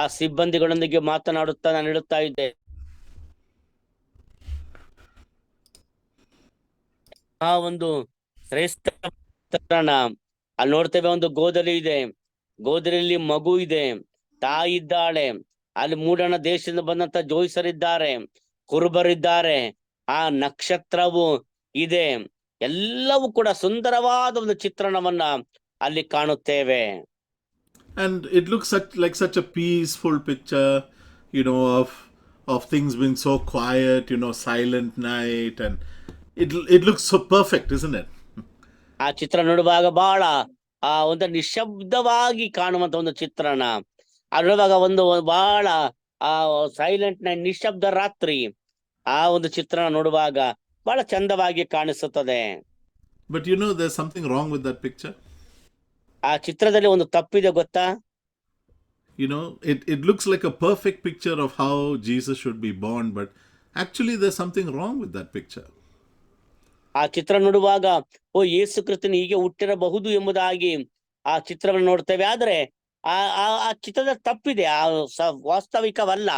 [SPEAKER 2] ಆ ಸಿಬ್ಬಂದಿಗಳೊಂದಿಗೆ ಮಾತನಾಡುತ್ತಾ ನಾನು ಹೇಳುತ್ತಾ ಇದ್ದೆ, ಆ ಒಂದು ಶ್ರೇಷ್ಠ ಅಲ್ಲಿ ನೋಡ್ತೇವೆ, ಒಂದು ಗೋದಲಿ ಇದೆ, ಗೋದಲಿಯಲ್ಲಿ ಮಗು ಇದೆ, ತಾಯಿ ಇದ್ದಾಳೆ, ಅಲ್ಲಿ ಮೂಡಣ ದೇಶದಿಂದ ಬಂದಂತ ಜೋಯಿಸರಿದ್ದಾರೆ, ಕುರುಬರಿದ್ದಾರೆ, ಆ ನಕ್ಷತ್ರವು ಇದೆ, ಎಲ್ಲವೂ ಕೂಡ ಸುಂದರವಾದ ಒಂದು ಚಿತ್ರಣವನ್ನ ಅಲ್ಲಿ ಕಾಣುತ್ತೇವೆ.
[SPEAKER 1] And it looks like such a peaceful picture, of things being so quiet, silent night, and it looks so perfect, isn't it?
[SPEAKER 2] ಆ ಚಿತ್ರ ನೋಡುವಾಗ ಬಹಳ ಆ ಒಂದು ನಿಶಬ್ದವಾಗಿ ಕಾಣುವಂತ ಒಂದು ಚಿತ್ರಣ, ನೋಡುವಾಗ ಒಂದು ಬಹಳ ಆ ಸೈಲೆಂಟ್ ನೈಟ್, ನಿಶಬ್ದ ರಾತ್ರಿ, ಆ ಒಂದು ಚಿತ್ರಣ ನೋಡುವಾಗ ಬಹಳ ಚಂದವಾಗಿ ಕಾಣಿಸುತ್ತದೆ.
[SPEAKER 1] But there's something wrong with that picture.
[SPEAKER 2] ಆ ಚಿತ್ರದಲ್ಲಿ ಒಂದು ತಪ್ಪಿದೆ ಗೊತ್ತಾ?
[SPEAKER 1] It looks like a perfect picture of how Jesus should be born, but actually there's something wrong with that picture.
[SPEAKER 2] ಆ ಚಿತ್ರ ನೋಡುವಾಗ ಓ ಯೇಸು ಕ್ರಿಸ್ತನು ಹೀಗೆ ಹುಟ್ಟಿರಬಹುದು ಎಂಬುದಾಗಿ ಆ ಚಿತ್ರವನ್ನು ನೋಡ್ತೇವೆ, ಆದ್ರೆ ಆ ಚಿತ್ರದ ತಪ್ಪಿದೆ, ಆ ವಾಸ್ತವಿಕವಲ್ಲ.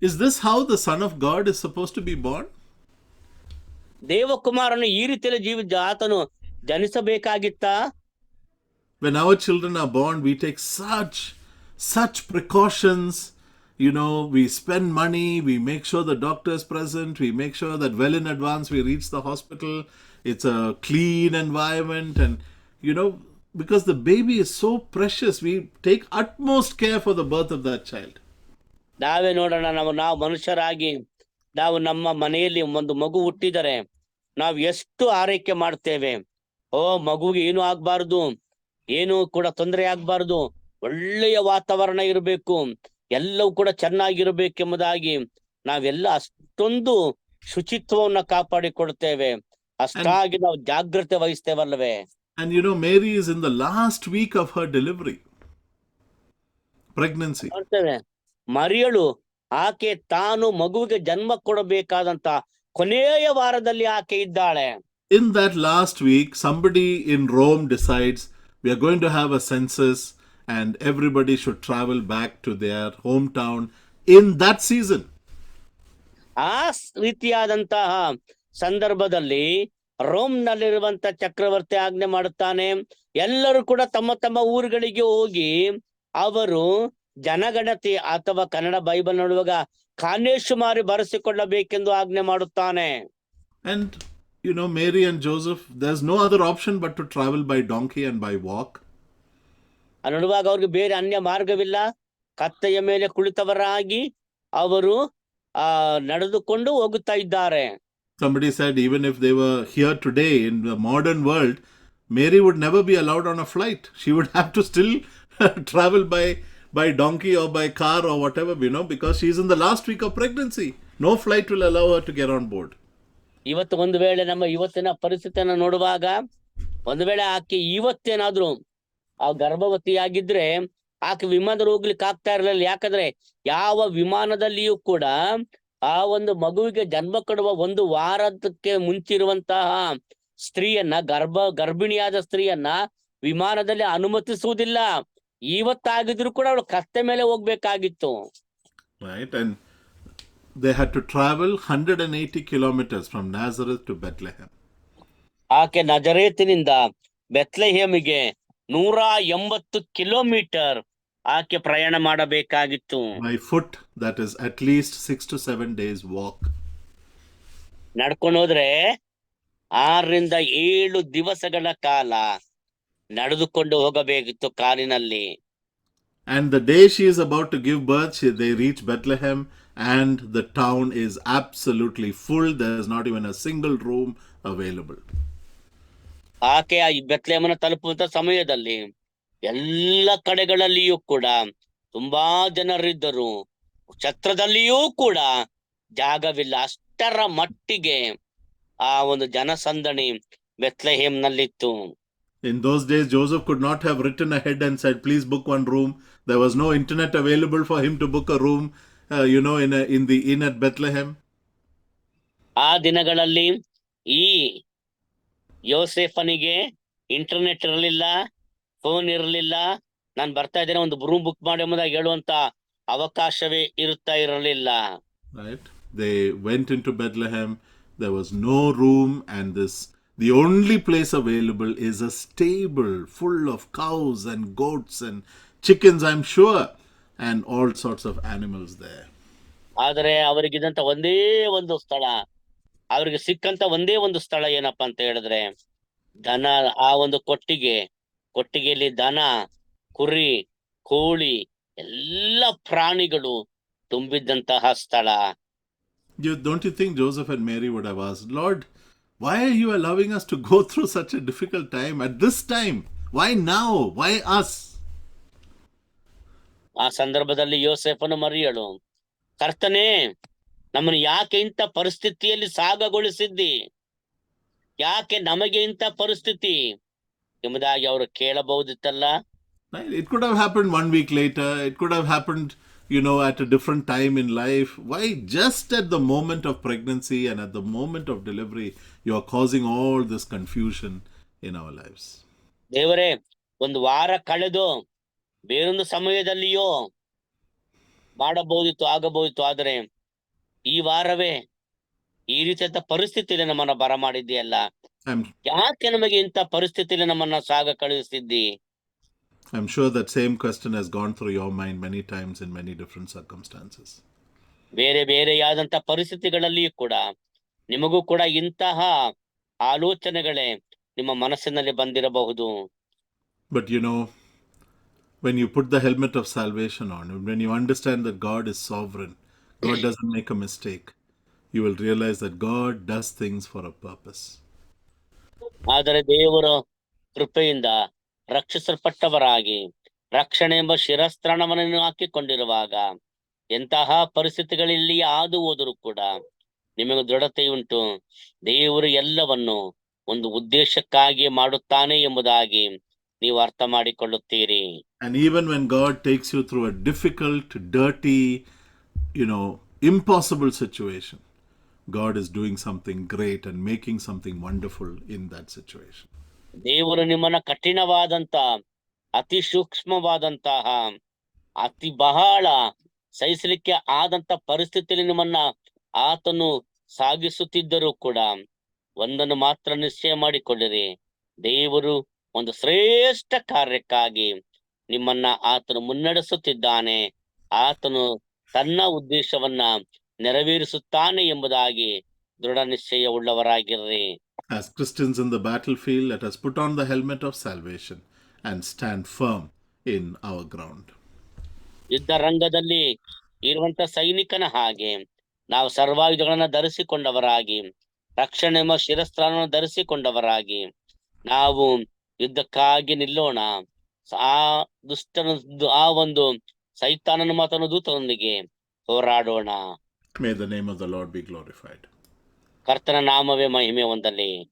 [SPEAKER 1] Is this how the Son of God is supposed to be born?
[SPEAKER 2] ದೇವಕುಮಾರನು ಈ ರೀತಿಯಲ್ಲಿ ಆತನು ಜನಿಸಬೇಕಾಗಿತ್ತ?
[SPEAKER 1] When our children are born, we take such precautions. We spend money, we make sure the doctor is present, we make sure that well in advance we reach the hospital, it's a clean environment, and because the baby is so precious, we take utmost care for the birth of that child.
[SPEAKER 2] ನಾವೇ ನೋಡೋಣ, ನಾವು ಮನುಷ್ಯರಾಗಿ ನಾವು ನಮ್ಮ ಮನೆಯಲ್ಲಿ ಒಂದು ಮಗು ಹುಟ್ಟಿದರೆ ನಾವು ಎಷ್ಟು ಆರೈಕೆ ಮಾಡ್ತೇವೆ. ಮಗುಗೆ ಏನು ಆಗ್ಬಾರ್ದು, ಏನು ಕೂಡ ತೊಂದರೆ ಆಗ್ಬಾರ್ದು, ಒಳ್ಳೆಯ ವಾತಾವರಣ ಇರಬೇಕು, ಎಲ್ಲವೂ ಕೂಡ ಚೆನ್ನಾಗಿರ್ಬೇಕೆಂಬುದಾಗಿ ನಾವೆಲ್ಲ ಅಷ್ಟೊಂದು ಶುಚಿತ್ವವನ್ನ ಕಾಪಾಡಿಕೊಡ್ತೇವೆ, ಅಷ್ಟಾಗಿ ನಾವು ಜಾಗ್ರತೆ ವಹಿಸ್ತೇವಲ್ವೇ?
[SPEAKER 1] And Mary is in the last week of her delivery, pregnancy.
[SPEAKER 2] ಮರಿಯಳು ಆಕೆ ತಾನು ಮಗುವಿಗೆ ಜನ್ಮ ಕೊಡಬೇಕಾದಂತ ಕೊನೆಯ ವಾರದಲ್ಲಿ ಆಕೆ ಇದ್ದಾಳೆ.
[SPEAKER 1] In that last week, somebody in Rome decides we are going to have a census and everybody should travel back to their hometown in that season.
[SPEAKER 2] ಆ ರೀತಿಯಾದಂತಹ ಸಂದರ್ಭದಲ್ಲಿ ರೋಮ್ನಲ್ಲಿರುವಂತ ಚಕ್ರವರ್ತಿ ಆಜ್ಞೆ ಮಾಡುತ್ತಾನೆ, ಎಲ್ಲರೂ ಕೂಡ ತಮ್ಮ ತಮ್ಮ ಊರುಗಳಿಗೆ ಹೋಗಿ ಅವರು ಜನಗಣತಿ ಅಥವಾ ಕನ್ನಡ ಬೈಬಲ್ ನೋಡುವಾಗ ಕಾನೇಶುಮಾರಿ ಬರೆಸಿಕೊಳ್ಳಬೇಕೆಂದು ಆಜ್ಞೆ ಮಾಡುತ್ತಾನೆ.
[SPEAKER 1] And you know, Mary and Joseph, there's no other option but to travel by donkey and by walk.
[SPEAKER 2] ನೋಡುವಾಗ ಅವ್ರಿಗೆ ಬೇರೆ ಅನ್ಯ ಮಾರ್ಗವಿಲ್ಲ. ಕತ್ತೆಯ ಮೇಲೆ ಕುಳಿತವರಾಗಿ ಅವರು ನಡೆದುಕೊಂಡು ಹೋಗುತ್ತಾ ಇದ್ದಾರೆ.
[SPEAKER 1] Somebody said even if they were here today in the modern world, Mary would never be allowed on a flight. She would have to still travel by donkey or by car or whatever, you know, because she's in the last week of pregnancy. No flight will allow her to get on board.
[SPEAKER 2] ಇವತ್ತು ಒಂದು ವೇಳೆ ನಮ್ಮ ಇವತ್ತಿನ ಪರಿಸ್ಥಿತಿಯನ್ನು ನೋಡುವಾಗ, ಒಂದು ವೇಳೆ ಆಕೆ ಇವತ್ತೇನಾದ್ರೂ ಆ ಗರ್ಭವತಿಯಾಗಿದ್ರೆ ಆಕೆ ವಿಮಾನದಲ್ಲಿ ಹೋಗ್ಲಿಕ್ಕೆ ಆಗ್ತಾ ಇರಲಿಲ್ಲ. ಯಾಕಂದ್ರೆ ಯಾವ ವಿಮಾನದಲ್ಲಿಯೂ ಕೂಡ ಆ ಒಂದು ಮಗುವಿಗೆ ಜನ್ಮ ಕೊಡುವ ಒಂದು ವಾರಕ್ಕೆ ಮುಂಚಿರುವಂತಹ ಸ್ತ್ರೀಯನ್ನ ಗರ್ಭಿಣಿಯಾದ ಸ್ತ್ರೀಯನ್ನ ವಿಮಾನದಲ್ಲಿ ಅನುಮತಿಸುವುದಿಲ್ಲ. ಇವತ್ತಾಗಿದ್ರು ಕೂಡ ಅವಳು ಕತ್ತೆ ಮೇಲೆ ಹೋಗ್ಬೇಕಾಗಿತ್ತು.
[SPEAKER 1] Right, and they had to travel 180 kilometers from Nazareth to Bethlehem.
[SPEAKER 2] ಆಕೆ ನಜರೇತಿನಿಂದ ಬೆತ್ಲೆಹೇಮಿಗೆ 180 ಕಿಲೋಮೀಟರ್ ಆಕೆ ಪ್ರಯಾಣ ಮಾಡಬೇಕಾಗಿತ್ತು.
[SPEAKER 1] By foot, that is at least 6 to 7 days walk.
[SPEAKER 2] ನಡ್ಕೊಂಡು ಹೋದ್ರೆ 6 ರಿಂದ 7 ದಿವಸಗಳ ಕಾಲ ನಡೆದುಕೊಂಡು ಹೋಗಬೇಕಿತ್ತು ಕಾರಿನಲ್ಲಿ.
[SPEAKER 1] And the day she is about to give birth, they reach Bethlehem and the town is absolutely full. There is not even a single room available.
[SPEAKER 2] ಆಕೆ ಆ ಬೆತ್ಲೆಹೇಮನ್ನು ತಲುಪುವಂತ ಸಮಯದಲ್ಲಿ ಎಲ್ಲ ಕಡೆಗಳಲ್ಲಿಯೂ ಕೂಡ ತುಂಬಾ ಜನರಿದ್ದರು. ಛತ್ರದಲ್ಲಿಯೂ ಕೂಡ ಜಾಗವಿಲ್ಲ. ಅಷ್ಟರ ಮಟ್ಟಿಗೆ ಆ ಒಂದು ಜನಸಂದಣಿ ಬೆತ್ಲೆಹೇಮ್ನಲ್ಲಿತ್ತು.
[SPEAKER 1] In those days, Joseph could not have written ahead and said, please book one room. There was no internet available for him to book a room, in the inn at Bethlehem.
[SPEAKER 2] ಆ ದಿನಗಳಲ್ಲಿ ಈ ಯೋಸೇಫನಿಗೆ internet ಇರಲಿಲ್ಲ, phone ಇರಲಿಲ್ಲ. ನಾನು ಬರ್ತಾ ಇದ್ದೇನೆ, ಒಂದು ರೂಮ್ ಬುಕ್ ಮಾಡಿ ಎಂಬುದಾಗಿ ಹೇಳುವಂತ ಅವಕಾಶವೇ ಇರುತ್ತಾ ಇರಲಿಲ್ಲ.
[SPEAKER 1] Right? They went into Bethlehem. There was no room, and the only place available is a stable full of cows and goats and chickens, I'm sure, and all sorts of animals there.
[SPEAKER 2] ಆದರೆ ಅವರಿಗಿದಂತ ಒಂದೇ ಒಂದು ಸ್ಥಳ, ಅವರಿಗೆ ಸಿಕ್ಕಂತ ಒಂದೇ ಒಂದು ಸ್ಥಳ ಏನಪ್ಪಾ ಅಂತ ಹೇಳಿದ್ರೆ ದನ. ಆ ಒಂದು ಕೊಟ್ಟಿಗೆಯಲ್ಲಿ ದನ, ಕುರಿ, ಕೋಳಿ, ಎಲ್ಲ ಪ್ರಾಣಿಗಳು ತುಂಬಿದ್ದಂತಹ ಸ್ಥಳ.
[SPEAKER 1] Don't you think Joseph and Mary would have asked, Lord, why are you allowing us to go through such a difficult time at this time? Why now? Why us?
[SPEAKER 2] ಆ ಸಂದರ್ಭದಲ್ಲಿ ಯೋಸೇಫನು ಮರಿಯಳು, ಕರ್ತನೇ, ನಮ್ಮನ್ನು ಯಾಕೆ ಇಂಥ ಪರಿಸ್ಥಿತಿಯಲ್ಲಿ ಸಾಗಗೊಳಿಸಿದ್ದಿ? ಯಾಕೆ ನಮಗೆ ಇಂಥ ಪರಿಸ್ಥಿತಿ ಎಂಬುದಾಗಿ ಅವರು ಕೇಳಬಹುದಿತ್ತಲ್ಲ.
[SPEAKER 1] It could have happened 1 week later. It could have happened, at a different time in life. Why just at the moment of pregnancy and at the moment of delivery you are causing all this confusion in our lives?
[SPEAKER 2] ದೇವರೇ, ಒಂದು ವಾರ ಕಳೆದು ಬೇರೊಂದು ಸಮಯದಲ್ಲಿಯೋ ಮಾಡಬಹುದಿತ್ತು, ಆಗಬಹುದಿತ್ತು. ಆದರೆ ಈ ವಾರವೇ ಈ ರೀತಿಯಾದ ಪರಿಸ್ಥಿತಿಯಲ್ಲಿ ನಮ್ಮನ್ನ ಬರಮಾಡಿದ್ದೀಯಲ್ಲ. ಯಾಕೆ ನಮಗೆ ಇಂಥ ಪರಿಸ್ಥಿತಿಯಲ್ಲಿ ನಮ್ಮನ್ನ ಸಾಗ ಕಳುಹಿಸಿದ್ದಿ?
[SPEAKER 1] I'm sure that same question has gone through your mind many times in many different circumstances.
[SPEAKER 2] ಬೇರೆ ಬೇರೆಯಾದಂತ ಪರಿಸ್ಥಿತಿಗಳಲ್ಲಿಯೂ ಕೂಡ ನಿಮಗೂ ಕೂಡ ಇಂತಹ ಆಲೋಚನೆಗಳೇ ನಿಮ್ಮ ಮನಸ್ಸಿನಲ್ಲಿ ಬಂದಿರಬಹುದು.
[SPEAKER 1] But when you put the helmet of salvation on, when you understand that God is sovereign, God doesn't make a mistake, you will realize that God does things for a purpose.
[SPEAKER 2] ಆದರೆ ದೇವರ ಕೃಪೆಯಿಂದ ರಕ್ಷಿಸಲ್ಪಟ್ಟವರಾಗಿ ರಕ್ಷಣೆ ಎಂಬ ಶಿರಸ್ತ್ರಾಣವನ್ನು ಹಾಕಿಕೊಂಡಿರುವಾಗ ಎಂತಹ ಪರಿಸ್ಥಿತಿಗಳಲ್ಲಿ ಹಾದು ಹೋದರೂ ಕೂಡ ನಿಮಗೆ ದೃಢತೆ ಉಂಟು. ದೇವರು ಎಲ್ಲವನ್ನು ಒಂದು ಉದ್ದೇಶಕ್ಕಾಗಿ ಮಾಡುತ್ತಾನೆ ಎಂಬುದಾಗಿ ನೀವು ಅರ್ಥ ಮಾಡಿಕೊಳ್ಳುತ್ತೀರಿ.
[SPEAKER 1] And even when God takes you through a difficult, dirty, impossible situation, God is doing something great and making something wonderful in that situation.
[SPEAKER 2] ದೇವರು ನಿಮ್ಮನ್ನ ಕಠಿಣವಾದಂತ ಅತಿ ಸೂಕ್ಷ್ಮವಾದಂತಹ ಅತಿ ಬಹಳ ಸಹಿಸಲಿಕ್ಕೆ ಆದಂತ ಪರಿಸ್ಥಿತಿಯಲ್ಲಿ ನಿಮ್ಮನ್ನ ಆತನು ಸಾಗಿಸುತ್ತಿದ್ದರೂ ಕೂಡ ಒಂದನ್ನು ಮಾತ್ರ ನಿಶ್ಚಯ ಮಾಡಿಕೊಳ್ಳಿರಿ, ದೇವರು ಒಂದು ಶ್ರೇಷ್ಠ ಕಾರ್ಯಕ್ಕಾಗಿ ನಿಮ್ಮನ್ನ ಆತನು ಮುನ್ನಡೆಸುತ್ತಿದ್ದಾನೆ, ಆತನು ತನ್ನ ಉದ್ದೇಶವನ್ನ ನೆರವೇರಿಸುತ್ತಾನೆ ಎಂಬುದಾಗಿ ದೃಢ ನಿಶ್ಚಯ ಉಳ್ಳವರಾಗಿರ್ರಿ.
[SPEAKER 1] As Christians in the battlefield, let us put on the helmet of salvation and stand firm in our ground.
[SPEAKER 2] ಯುದ್ಧ ರಂಗದಲ್ಲಿ ಇರುವಂತ ಸೈನಿಕನ ಹಾಗೆ ನಾವು ಸರ್ವಾಯುಧಗಳನ್ನ ಧರಿಸಿಕೊಂಡವರಾಗಿ, ರಕ್ಷಣೆ ಎಂಬ ಶಿರಸ್ತ್ರಾನವನ್ನು ಧರಿಸಿಕೊಂಡವರಾಗಿ ನಾವು ಯುದ್ಧಕ್ಕಾಗಿ ನಿಲ್ಲೋಣ. ಆ ದುಷ್ಟನ ಆ ಒಂದು ಸೈತಾನನ ಮಾತನ್ನು ದೂತನೊಂದಿಗೆ ಹೋರಾಡೋಣ.
[SPEAKER 1] May the name of the Lord be glorified.
[SPEAKER 2] ಕರ್ತನ ನಾಮವೇ ಮಹಿಮೆ ಹೊಂದಲಿ.